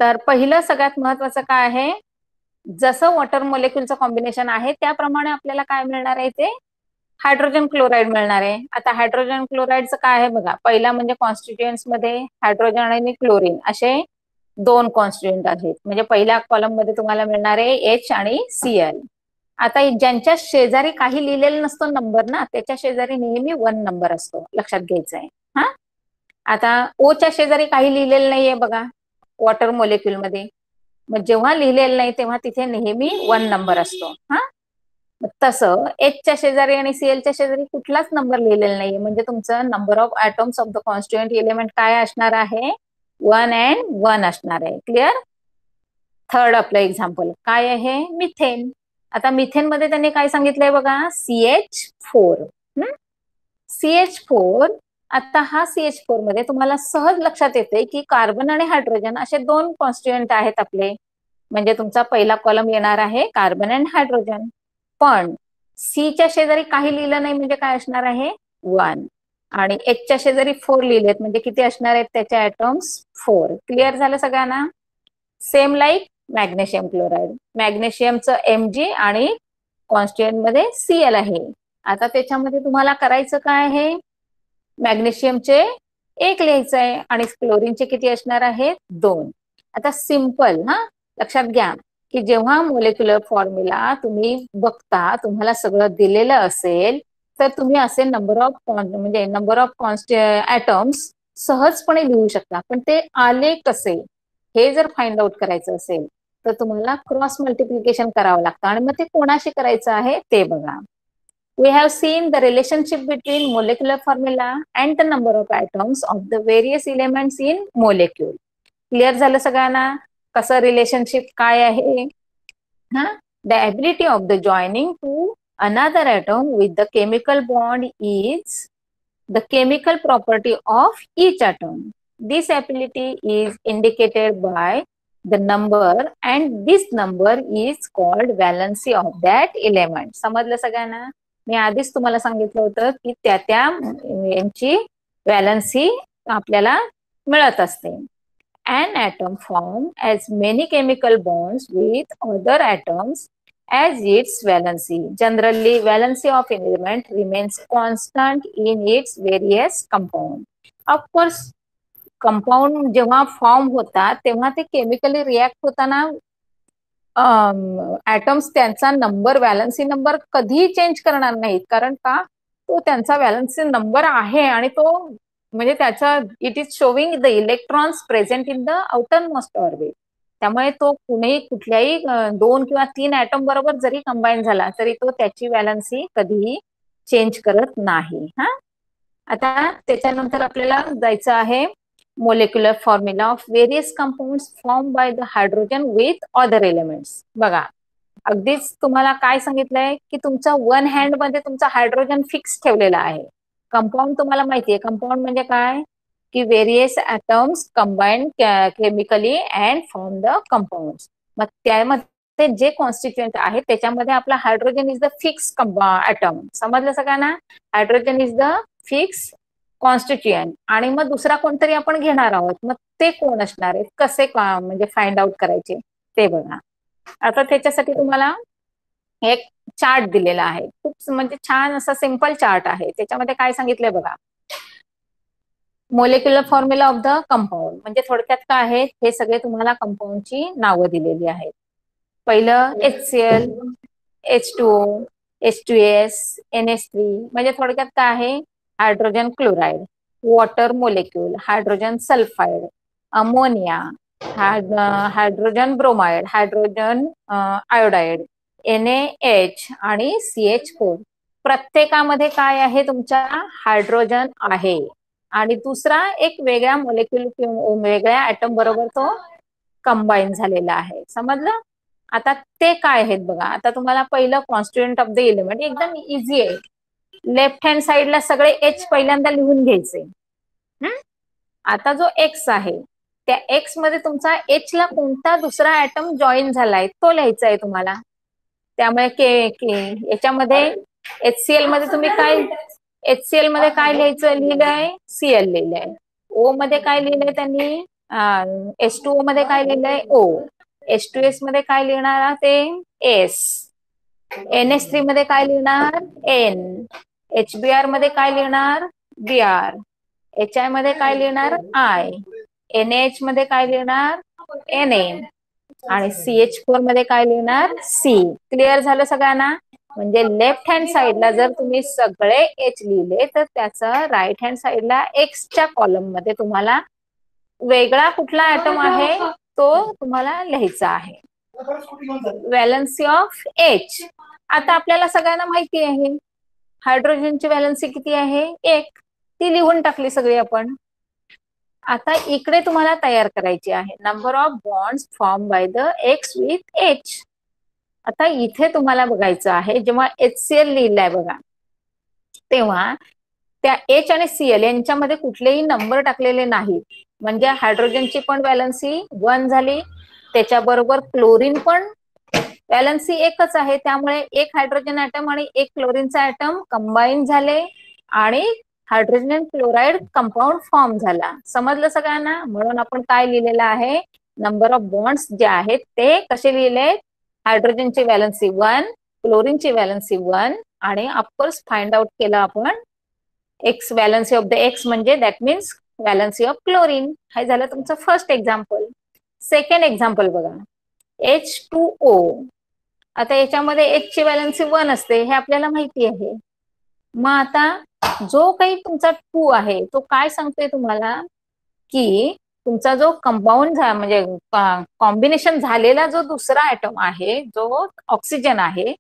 तर पहिलं सगळ्यात महत्वाचं काय आहे? जसं वॉटर मोलेक्युलचं कॉम्बिनेशन आहे त्याप्रमाणे आपल्याला काय मिळणार आहे? ते हायड्रोजन क्लोराईड मिळणार आहे. आता हायड्रोजन क्लोराईडचं काय आहे बघा, पहिला म्हणजे कॉन्स्टिट्युएंट्स मध्ये हायड्रोजन आणि क्लोरीन असे 2 कॉन्स्टिट्युएंट आहेत. म्हणजे पहिल्या कॉलम मध्ये तुम्हाला मिळणार आहे H आणि Cl. आता ज्यांच्या शेजारी काही लिहिलेलं नसतो नंबर ना, त्याच्या शेजारी नेहमी 1 नंबर असतो. लक्षात घ्यायचं आहे. हा, आता ओच्या शेजारी काही लिहिलेलं नाहीये बघा वॉटर मोलेक्युल मध्ये. मग जेव्हा लिहिलेलं नाही तेव्हा तिथे नेहमी 1 नंबर असतो. हा, तसं Hच्या शेजारी आणि Clच्या शेजारी कुठलाच नंबर लिहिलेला नाहीये. म्हणजे तुमचं number of atoms of the constituent element काय असणार आहे? 1 and 1 असणार आहे. क्लिअर? थर्ड आपलं एक्झाम्पल काय आहे? मिथेन. आता मिथेन मध्ये त्यांनी काय सांगितलंय बघा, CH4. CH4. आता हा CH4 मध्ये तुम्हाला सहज लक्षात येते की कार्बन आणि हायड्रोजन असे 2 कॉन्स्टिट्युएंट आहेत आपले. म्हणजे तुमचा पहिला कॉलम येणार आहे कार्बन अँड हायड्रोजन. पण Cच्या शेजारी काही लिहिलं नाही म्हणजे काय असणार आहे? 1 आणि Hच्या शेजारी 4 लिहिलेत म्हणजे किती असणार आहेत त्याचे ऍटम्स 4. क्लिअर झालं सगळ्यांना? सेम लाईक मॅग्नेशियम क्लोराईड, मॅग्नेशियमचं Mg आणि कॉन्स्टिट्युएंट मध्ये Cl आहे. आता त्याच्यामध्ये तुम्हाला करायचं काय आहे, मॅग्नेशियमचे 1 लिहायचं आहे आणि क्लोरीनचे किती असणार आहेत 2. आता सिंपल लक्षात घ्या की जेव्हा मोलेक्युलर फॉर्म्युला तुम्ही बघता तुम्हाला सगळं दिलेलं असेल तर तुम्ही असे नंबर ऑफ ऍटम्स सहजपणे लिहू शकता. पण ते आले कसे हे जर फाइंड आउट करायचं असेल तर तुम्हाला क्रॉस मल्टिप्लिकेशन करावं लागतं आणि मग ते कोणाशी करायचं आहे ते बघा. We have seen the relationship between molecular formula and the number of atoms of the various elements in molecule. Clear झालं सगळ्यांना कसं रिलेशनशिप काय आहे? The ability of the joining to another atom with the chemical bond is the chemical property of each atom. This ability is indicated by the number and this number is called valency of that element. समजलं सगळ्यांना? मी आधीच तुम्हाला सांगितलं होतं की त्या यांची valency आपल्याला मिळत असते. An atom form as many chemical bonds with other atoms as its valency. Generally, valency of an element remains constant in its various compound. Of course, compound जेव्हा फॉर्म होतात तेव्हा ते केमिकली रिॲक्ट होताना atoms त्यांचा number valency number कधीही change करणार नाहीत. कारण का तो त्यांचा व्हॅलन्सी नंबर आहे आणि तो म्हणजे त्याचा it is showing the electrons present in the outer most orbit. त्यामुळे तो कुठल्याही 2 किंवा 3 ऍटम बरोबर जरी कंबाईन झाला तरी तो त्याची व्हॅलन्सी कधीही चेंज करत नाही. आता त्याच्यानंतर आपल्याला जायचं आहे molecular formula of various compounds formed by the hydrogen with other elements. बघा अगदीच तुम्हाला काय सांगितलंय की तुमचा 1 हँड मध्ये तुमचा हायड्रोजन फिक्स ठेवलेला आहे. कंपाऊंड तुम्हाला माहितीये कंपाऊंड म्हणजे काय की various atoms combine chemically and form the compound. मग त्यामध्ये जे कॉन्स्टिट्युएंट आहे त्याच्यामध्ये आपला hydrogen is the fix atom. समजलं सगळ्यांना? Hydrogen is the fix constituent आणि मग दुसरा कोणतरी आपण घेणार आहोत. मग ते कोण असणार आहे कसे म्हणजे फाइंड आउट करायचे ते बघा. आता त्याच्यासाठी तुम्हाला एक चार्ट दिलेला आहे. खूप म्हणजे छान असा सिंपल चार्ट आहे. त्याच्यामध्ये काय सांगितलंय बघा, molecular formula of the compound म्हणजे थोडक्यात काय आहे हे सगळे तुम्हाला कंपाऊंडची नावं दिलेली आहेत. पहिलं HCl, H2O, H2S, NH3 म्हणजे थोडक्यात काय आहे hydrogen chloride, water molecule, hydrogen sulphide, ammonia, hydrogen bromide, hydrogen iodide, NaH आणि CH4. प्रत्येकामध्ये काय आहे तुमच्या हायड्रोजन आहे आणि दुसरा एक वेगळ्या मोलेक्युल किंवा वेगळ्या ऍटम बरोबर तो कंबाईन झालेला आहे. समजलं? आता ते काय आहेत बघा. आता तुम्हाला पहिलं कॉन्स्टिट्युएंट ऑफ द एलिमेंट एकदम इझी आहे. लेफ्ट हँड साइडला सगळे H पहिल्यांदा लिहून घ्यायचे. आता जो X आहे त्या X मध्ये तुमचा H ला कोणता दुसरा ऍटम जॉईन झालाय तो लिहायचा आहे तुम्हाला. त्यामुळे याच्यामध्ये HCl मध्ये तुम्ही काय HCl मध्ये काय लिहिलंय Cl लिहिलंय. O मध्ये काय लिहिलंय त्यांनी H2O मध्ये काय लिहिलंय O. H2S मध्ये काय लिहिणार ते S. NH3 मध्ये काय लिहिणार N. HBr मध्ये काय लिहिणार Br. HI मध्ये काय लिहिणार I. NaH मध्ये काय लिहिणार Na आणि CH4 मध्ये काय लिहिणार C. क्लिअर झालं सगळ्यांना? म्हणजे लेफ्ट हँड साइडला जर तुम्ही सगळे H लिहिले तर त्याचं राईट हँड साइडला Xच्या कॉलम मध्ये तुम्हाला वेगळा कुठला ऍटम आहे तो तुम्हाला लिहायचा आहे. Valency of H. आता आपल्याला सगळ्यांना माहिती आहे हायड्रोजनची व्हॅलन्सी किती आहे 1. ती लिहून टाकली सगळी आपण. आता इकडे तुम्हाला तयार करायची आहे number of bonds form by the X with H. आता इथे तुम्हाला बघायचं आहे जेव्हा HCl लिहिलाय बघा तेव्हा त्या H आणि Cl यांच्यामध्ये कुठलेही नंबर टाकलेले नाहीत. म्हणजे हायड्रोजनची पण व्हॅलन्सी 1 झाली. त्याच्याबरोबर क्लोरीन पण व्हॅलन्सी एकच आहे. त्यामुळे एक हायड्रोजन ऍटम आणि एक क्लोरीनचा ऍटम कंबाईन झाले आणि हायड्रोजन क्लोराईड कंपाऊंड फॉर्म झाला. समजलं सगळ्यांना? म्हणून आपण काय लिहिलेलं आहे, नंबर ऑफ बॉन्ड्स जे आहेत ते कसे लिहिले, हायड्रोजनची व्हॅलन्सी 1, क्लोरीनची व्हॅलन्सी 1, आणि ऑफकोर्स फाइंड आउट केलं आपण X, valency of the X म्हणजे that means valency of chlorine. हे झालं तुमचं फर्स्ट एक्झाम्पल. सेकंड एक्झाम्पल बघा, H2O. आता याच्यामध्ये H ची व्हॅलन्सी 1 असते, हे आपल्याला माहिती आहे. मग आता जो काही तुमचा 2 आहे तो काय सांगतोय तुम्हाला, की तुमचा जो कंपाऊंड म्हणजे कॉम्बिनेशन झालेला जो दुसरा ऍटम आहे, जो ऑक्सिजन आहे,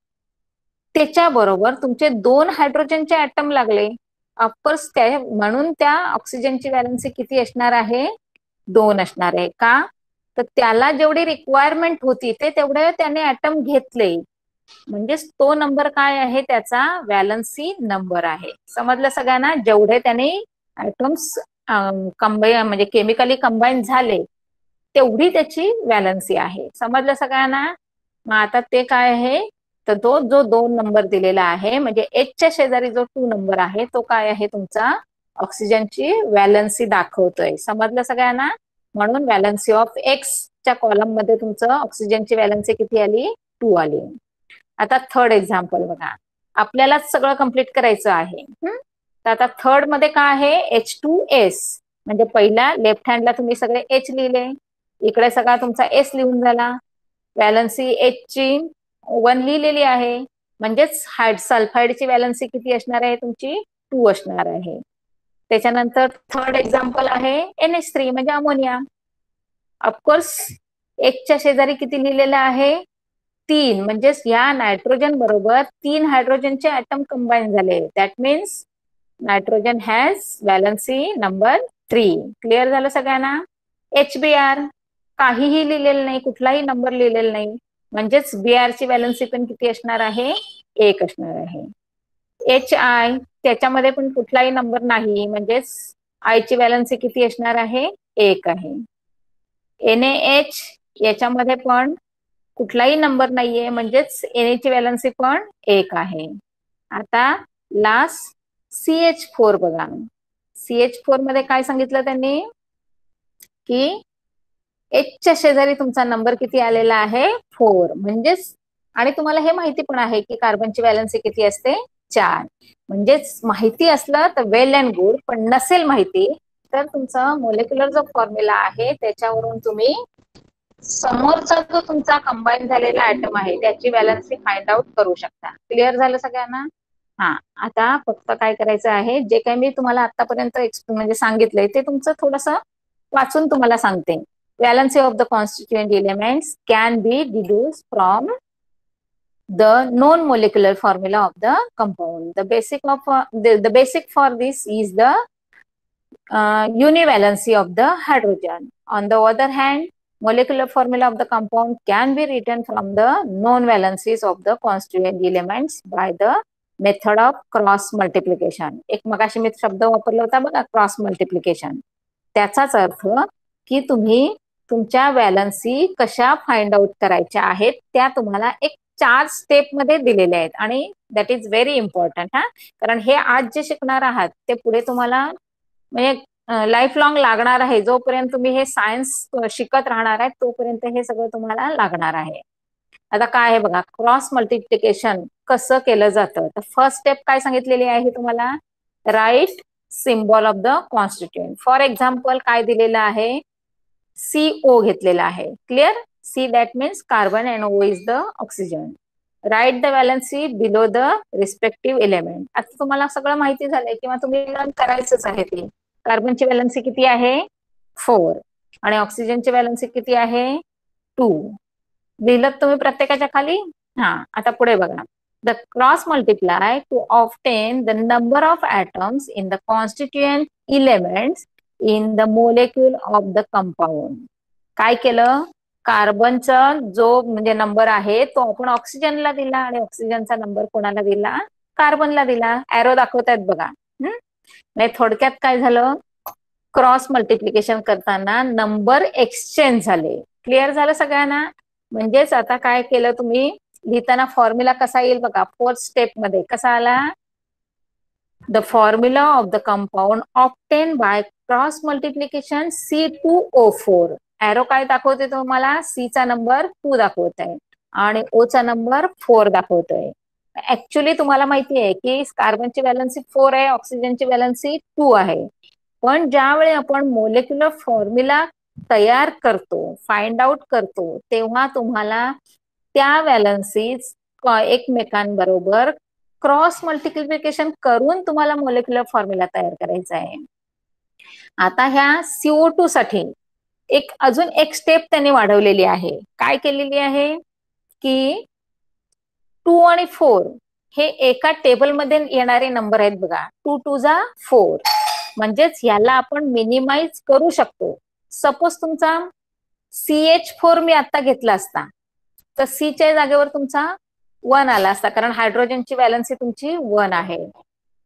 त्याच्याबरोबर तुमचे 2 हायड्रोजनचे ऍटम लागले. ऑफकोर्स म्हणून त्या ऑक्सिजनची व्हॅलन्सी किती असणार आहे, 2 असणार आहे. का तर त्याला जेवढी रिक्वायरमेंट होती ते तेवढे त्याने ऍटम घेतले, म्हणजेच तो नंबर काय आहे, त्याचा व्हॅलन्सी नंबर आहे. समजलं सगळ्यांना? जेवढे त्याने ऍटम्स म्हणजे केमिकली कंबाईन झाले तेवढी त्याची व्हॅलन्सी आहे. समजलं सगळ्यांना? मग आता ते काय आहे, तर तो जो 2 नंबर दिलेला आहे म्हणजे एचच्या शेजारी जो 2 नंबर आहे तो काय आहे, तुमचा ऑक्सिजनची व्हॅलन्सी दाखवतोय. समजलं सगळ्यांना? म्हणून व्हॅलन्सी ऑफ एक्स च्या कॉलम मध्ये तुमचं ऑक्सिजनची व्हॅलन्सी किती आली, 2 आली. आता थर्ड एक्झाम्पल बघा, आपल्याला सगळं कंप्लीट करायचं आहे. तर आता थर्ड मध्ये काय आहे, H2S. म्हणजे पहिला लेफ्ट हँडला तुम्ही सगळे H लिहिले, इकडे सगळा तुमचा S लिहून झाला. व्हॅलन्सी H ची 1 लिहिलेली आहे, म्हणजेच सल्फाईडची व्हॅलन्सी किती असणार आहे तुमची, 2 असणार आहे. त्याच्यानंतर थर्ड एक्झाम्पल आहे NH3 म्हणजे अमोनिया. ऑफकोर्स Hच्या शेजारी किती लिहिलेलं आहे, 3, म्हणजेच या नायट्रोजन बरोबर 3 हायड्रोजनचे ऍटम कंबाईन झाले. That means nitrogen has valency number 3. Clear झालं सगळ्यांना? HBr काहीही लिहिलेलं नाही, कुठलाही नंबर लिहिलेला नाही, म्हणजेच Br ची व्हॅलन्सी पण किती असणार आहे, 1 असणार आहे. HI त्याच्यामध्ये पण कुठलाही नंबर नाही, म्हणजेच I ची व्हॅलन्सी किती असणार आहे, 1 आहे. NaH याच्यामध्ये पण कुठलाही नंबर नाहीये, म्हणजेच Na ची व्हॅलन्सी पण 1 आहे. आता लास्ट CH4 बघा. CH4 मध्ये काय सांगितलं त्यांनी, की Hच्या शेजारी तुमचा नंबर किती आलेला आहे, 4. म्हणजेच, आणि तुम्हाला हे माहिती पण आहे की कार्बनची व्हॅलन्सी किती असते, 4. म्हणजेच माहिती असलं तर वेल अँड गुड, पण नसेल माहिती तर तुमचा मोलेक्युलर जो फॉर्म्युला आहे त्याच्यावरून तुम्ही समोरचा जो तुमचा कंबाईन झालेला ऍटम आहे त्याची व्हॅलन्सी फाइंड आउट करू शकता. क्लिअर झालं सगळ्यांना? हा, आता फक्त काय करायचं आहे, जे काही मी तुम्हाला आतापर्यंत म्हणजे सांगितलंय ते तुमचं थोडंसं वाचून तुम्हाला सांगते. Valency of the constituent elements can be deduced from the known molecular formula of the compound. The basic for this is the univalency of the hydrogen. On the other hand, molecular formula of the compound can be written from the known valencies of the constituent elements by the method of cross multiplication. एक मगाशी मी शब्द वापरला होता बघा, cross multiplication. त्याचाच अर्थ की तुम्ही तुमच्या व्हॅलन्सी कशा फाइंड आउट करायच्या आहेत त्या तुम्हाला एक 4 स्टेप मध्ये दिलेल्या आहेत, आणि दॅट इज व्हेरी इम्पॉर्टंट. कारण हे आज जे शिकणार आहात ते पुढे तुम्हाला म्हणजे लाईफ लॉंग लागणार आहे. जोपर्यंत तुम्ही हे सायन्स शिकत राहणार आहे तोपर्यंत हे सगळं तुम्हाला लागणार आहे. आता काय आहे बघा, क्रॉस मल्टिप्लिकेशन कसं केलं जातं. तर फर्स्ट स्टेप काय सांगितलेली आहे तुम्हाला, right symbol of the constituent. For example काय दिलेलं आहे, CO घेतलेला आहे. Clear? C that means carbon and O is the oxygen. Right the valency below the respective element. आता तुम्हाला सगळं माहिती झालंय किंवा तुम्ही लर्न करायचंच आहे ते. कार्बनची व्हॅलन्सी किती आहे, 4, आणि ऑक्सिजनची व्हॅलन्सी किती आहे, 2. लिहिलं तुम्ही प्रत्येकाच्या खाली? हा, आता पुढे बघा. The cross multiply to obtain the number of atoms in the constituent elements in the molecule of the compound. काय केलं, कार्बनचा जो म्हणजे नंबर आहे तो आपण ऑक्सिजनला दिला, आणि ऑक्सिजनचा नंबर कोणाला दिला, कार्बनला दिला. एरो दाखवतायत बघा. म्हणजे थोडक्यात काय झालं, क्रॉस मल्टिप्लिकेशन करताना नंबर एक्सचेंज झाले. क्लिअर झालं सगळ्यांना? म्हणजेच आता काय केलं तुम्ही लिहिताना फॉर्म्युला कसा येईल बघा, 4th स्टेप मध्ये कसा आला, the formula of the compound obtain by cross multiplication C2O4. Arrow काय दाखवते तुम्हाला? C चा नंबर 2 दाखवत आहे आणि O चा नंबर 4 दाखवतोय. ऍक्च्युली तुम्हाला माहिती आहे की कार्बनची व्हॅलन्सी 4 आहे, ऑक्सिजनची व्हॅलन्सी 2 आहे. पण ज्यावेळी आपण मोलेक्युलर फॉर्म्युला तयार करतो, फाइंड आउट करतो, तेव्हा तुम्हाला त्या व्हॅलन्सीज एकमेकांबरोबर क्रॉस मल्टिप्लिकेशन करून तुम्हाला मोलेक्युलर फॉर्म्युला तयार करायचा आहे. आता ह्या CO2 साठी अजून एक स्टेप त्यांनी वाढवलेली आहे. काय केलेली आहे की 2 आणि 4 हे एका टेबलमध्ये येणारे नंबर आहेत बघा. 2 2 जा 4. म्हणजेच याला आपण मिनिमाइज करू शकतो. सपोज तुमचा CH4 मी आता घेतला असता तर C च्या जागेवर तुमचा 1 आला असता, कारण हायड्रोजनची व्हॅलन्सी तुमची 1 आहे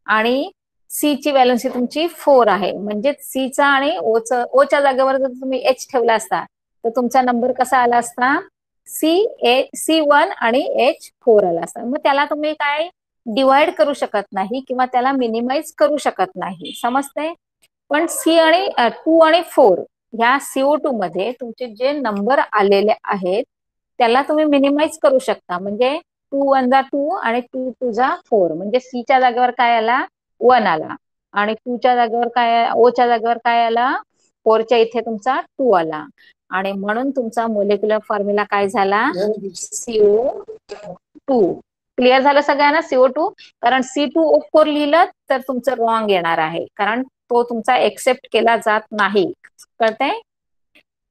आणि C ची व्हॅलन्सी तुमची 4 आहे. म्हणजे C चा आणि O च्या जागेवर जर तुम्ही H ठेवला असता तर तुमचा नंबर कसा आला असता? C1 आणि H4 आला असता. मग त्याला तुम्ही काय डिवाइड करू शकत नाही किंवा त्याला मिनिमाइज करू शकत नाही. समजते? पण 2 आणि 4 ह्या CO2 मध्ये तुमचे जे नंबर आलेले आहेत त्याला तुम्ही मिनिमाइज करू शकता. म्हणजे 2 1 जा 2 आणि 2 2 जा 4. म्हणजे C च्या जागेवर काय आला? 1 आला आणि 2 च्या जागेवर काय, O च्या जागेवर काय आला? 4 च्या इथे तुमचा 2 आला आणि म्हणून तुमचा मोलेक्युलर फॉर्म्युला काय झाला? CO2. क्लिअर झालं सगळ्यांना? CO2. कारण C2O4 लिहिलं तर तुमचं रॉंग येणार आहे, कारण तो तुमचा एक्सेप्ट केला जात नाही. कळतंय?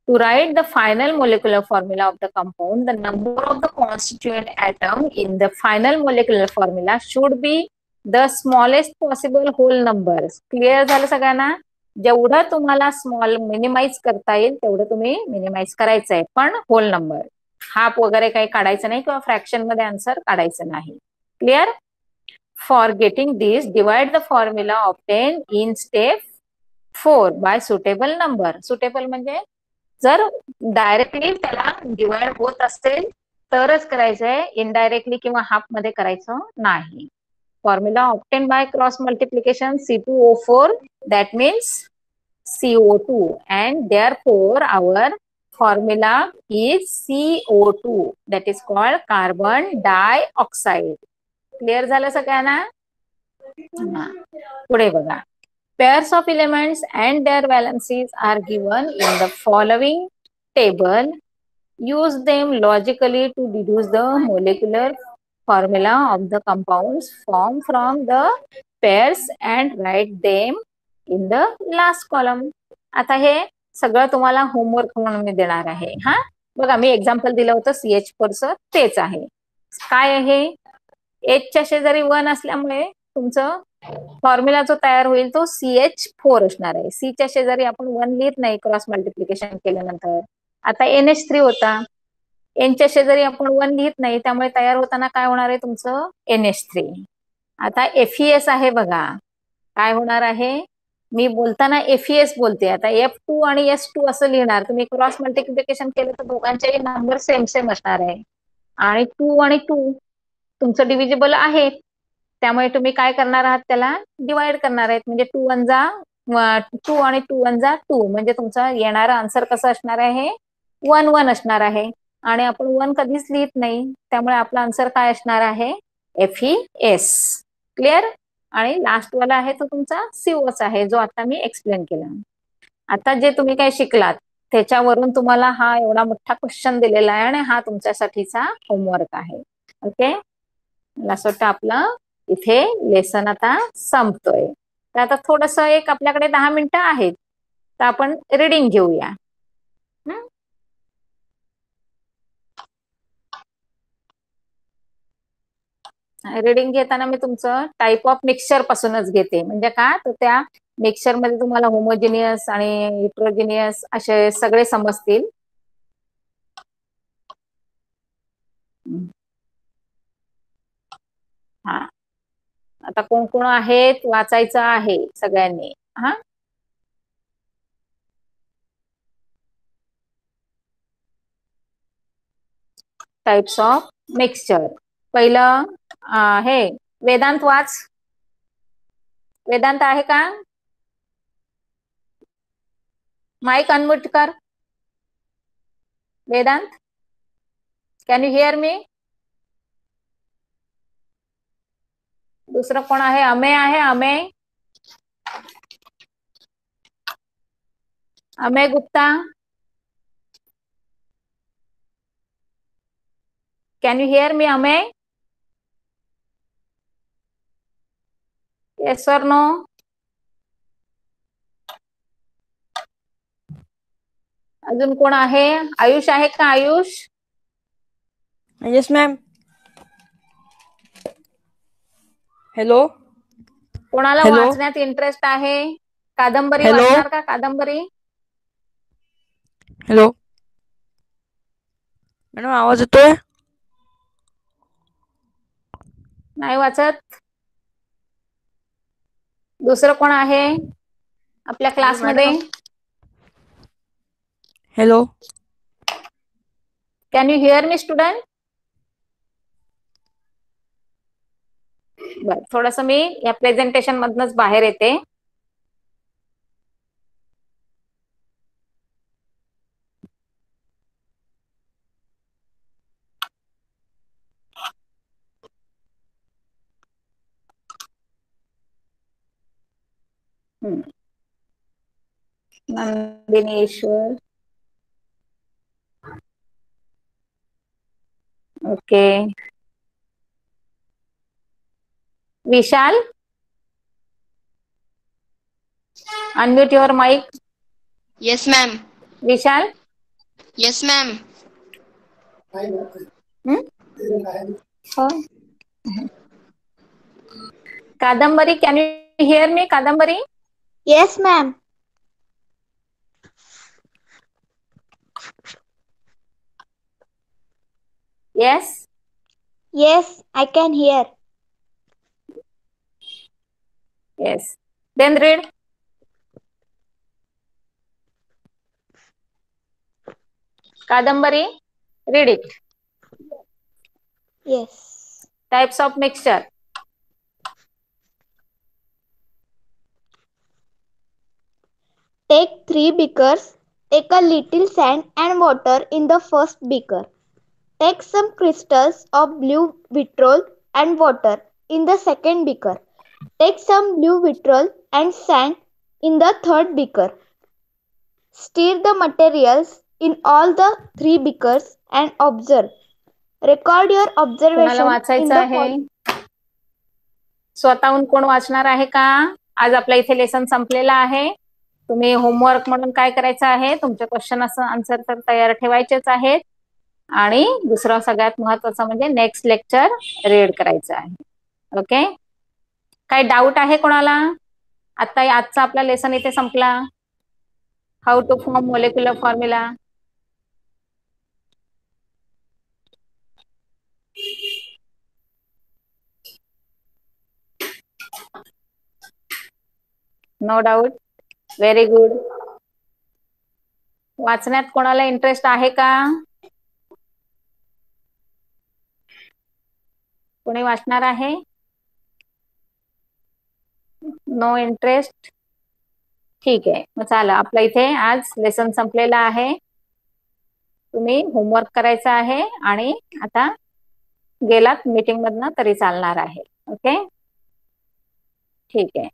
To write the final molecular formula of the compound, the number of the constituent atom in the final molecular formula should be the smallest possible whole numbers. Clear झालं सगळ्यांना? जेवढं तुम्हाला स्मॉल मिनिमाइज करता येईल तेवढं तुम्ही मिनिमाइज करायचं आहे, पण होल नंबर. हाफ वगैरे काही काढायचं नाही किंवा फ्रॅक्शन मध्ये आन्सर काढायचं नाही. Clear? For getting this, divide the formula obtain in step 4 bye suitable number. Suitable म्हणजे जर डायरेक्टली त्याला डिवाइड होत असेल तरच करायचंय, इनडायरेक्टली किंवा हाफ मध्ये करायचं नाही. Formula obtain bye cross multiplication C2O4, that means CO2, and therefore our formula is CO2, that is called carbon dioxide. Clear झालं सगळ्यांना? पुढे बघा. Pairs of elements and their valencies are given in the following table. Use them logically to deduce the molecular formula of the compounds formed from the pairs and write them in the last column. आता हे सगळं तुम्हाला homework म्हणून मी देणार आहे. हा बघा, मी example दिलं होतं CH4चं, तेच आहे. काय आहे? H च्या शेजारी 1 असल्यामुळे तुमचं फॉर्म्युला जो तयार होईल तो CH4 असणार आहे. C च्या शेजारी आपण 1 लिहित नाही क्रॉस मल्टिप्लिकेशन केल्यानंतर. आता NH3 होता, N च्या शेजारी आपण 1 लिहित नाही, त्यामुळे तयार होताना काय होणार आहे तुमचं? NH3. आता FeS आहे बघा, काय होणार आहे? मी बोलताना FeS बोलते. आता F2 आणि S2 असं लिहिणार. तुम्ही क्रॉस मल्टिप्लिकेशन केलं तर दोघांचेही नंबर सेम सेम असणार आहे आणि 2 आणि 2 तुमचं डिव्हिजिबल आहे, त्यामुळे तुम्ही काय करणार आहात? त्याला डिवाइड करणार आहेत. म्हणजे 2 1 जा 2 आणि 2 1 जा 2. म्हणजे तुमचा येणारा आन्सर कसं असणार आहे? 1 1 असणार आहे आणि आपण 1 कधीच लिहित नाही, त्यामुळे आपला आन्सर काय असणार आहे? FeS. क्लिअर? आणि लास्ट वाला आहे तो तुमचा COच आहे, जो आता मी एक्सप्लेन केला. आता जे तुम्ही काय शिकलात त्याच्यावरून तुम्हाला हा एवढा मोठा क्वेश्चन दिलेला आहे आणि हा तुमच्यासाठीचा होमवर्क आहे. ओके, मला असं वाटतं आपलं इथे लेसन आता संपतोय. तर आता थोडस एक आपल्याकडे 10 मिनिटं आहेत, तर आपण रीडिंग घेऊया. रीडिंग घेताना मी तुमचं टाईप ऑफ मिक्सचर पासूनच घेते. म्हणजे काय, तर त्या मिक्सचर मध्ये तुम्हाला होमोजिनियस आणि हेट्रोजिनियस असे सगळे समजतील. हा, आता कोण कोण आहेत वाचायचं आहे सगळ्यांनी. हा, टाइप्स ऑफ मिक्सचर. पहिलं हे वेदांत वाच. वेदांत आहे का? माईक अनम्यूट कर. Vedant, can you hear me? दुसरं कोण आहे? अमेय आहे. Amey, Amey Gupta, can you hear me Amey? Yes or no? अजून कोण आहे? आयुष आहे का? आयुष? Yes ma'am. हॅलो. कोणाला हॅलो. वाचण्यात इंटरेस्ट आहे? कादंबरी हॅलो. वाचणार का? कादंबरी? हॅलो मॅडम, आवाज येतोय? नाही वाचत. दुसरं कोण आहे आपल्या हॅलो क्लासमध्ये? Madam. Hello. Can you hear me student? बर, थोडस मी या प्रेझेंटेशन मधनच बाहेर येते. Nandinishwar, okay. Vishal, unmute your mic. Yes, ma'am. Vishal. Yes, ma'am. कादंबरी, can you hear me? Kadambari? Yes, ma'am. Yes. Yes, I can hear. Yes. Then read. Kadambari, read it. Yes. Types of mixture. Take 3 beakers. Take a little sand and water in the first beaker. Take some crystals of blue vitriol and water in the second beaker. Take some blue vitriol and sand in the third beaker. Stir the materials in all the 3 beakers and observe. Record your कोणाला observation in वाचायचं the आहे? स्वतःहून कोण वाचणार आहे का? आज आपला इथे लेसन संपलेला आहे. तुम्ही होमवर्क म्हणून काय करायचं आहे? तुमचे क्वेश्चन आन्सर तर तयार ठेवायचेच आहेत. आणि दुसरं सगळ्यात महत्वाचं म्हणजे नेक्स्ट लेक्चर रीड करायचं आहे. ओके. काय डाऊट आहे कोणाला? आता आजचा आपला लेसन इथे संपला. How to form molecular formula. No doubt. Very good. वाचण्यात कोणाला इंटरेस्ट आहे का? कोणी वाचणार आहे? No interest. ठीक आहे, मग चला आपलं इथे आज लेसन संपलेला आहे. तुम्ही होमवर्क करायचा आहे आणि आता गेलात मीटिंग मधनं तरी चालणार आहे. ओके, ठीक आहे.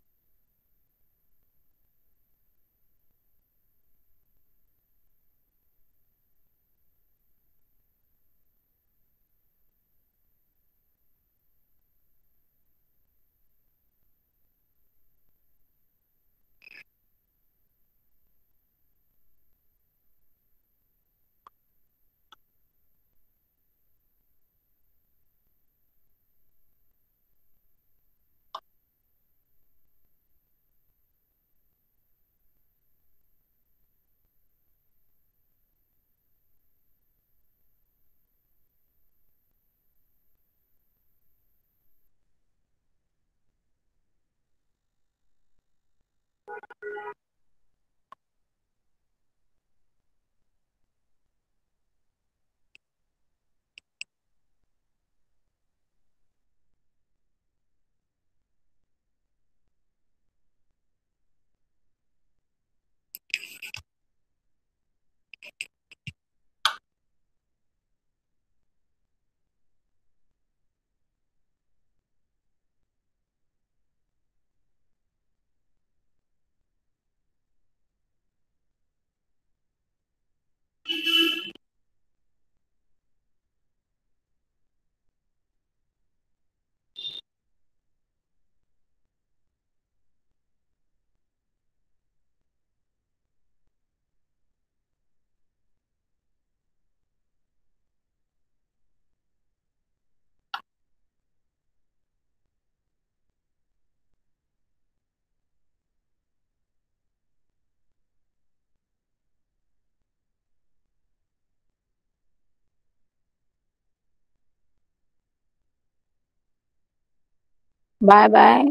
Bye bye.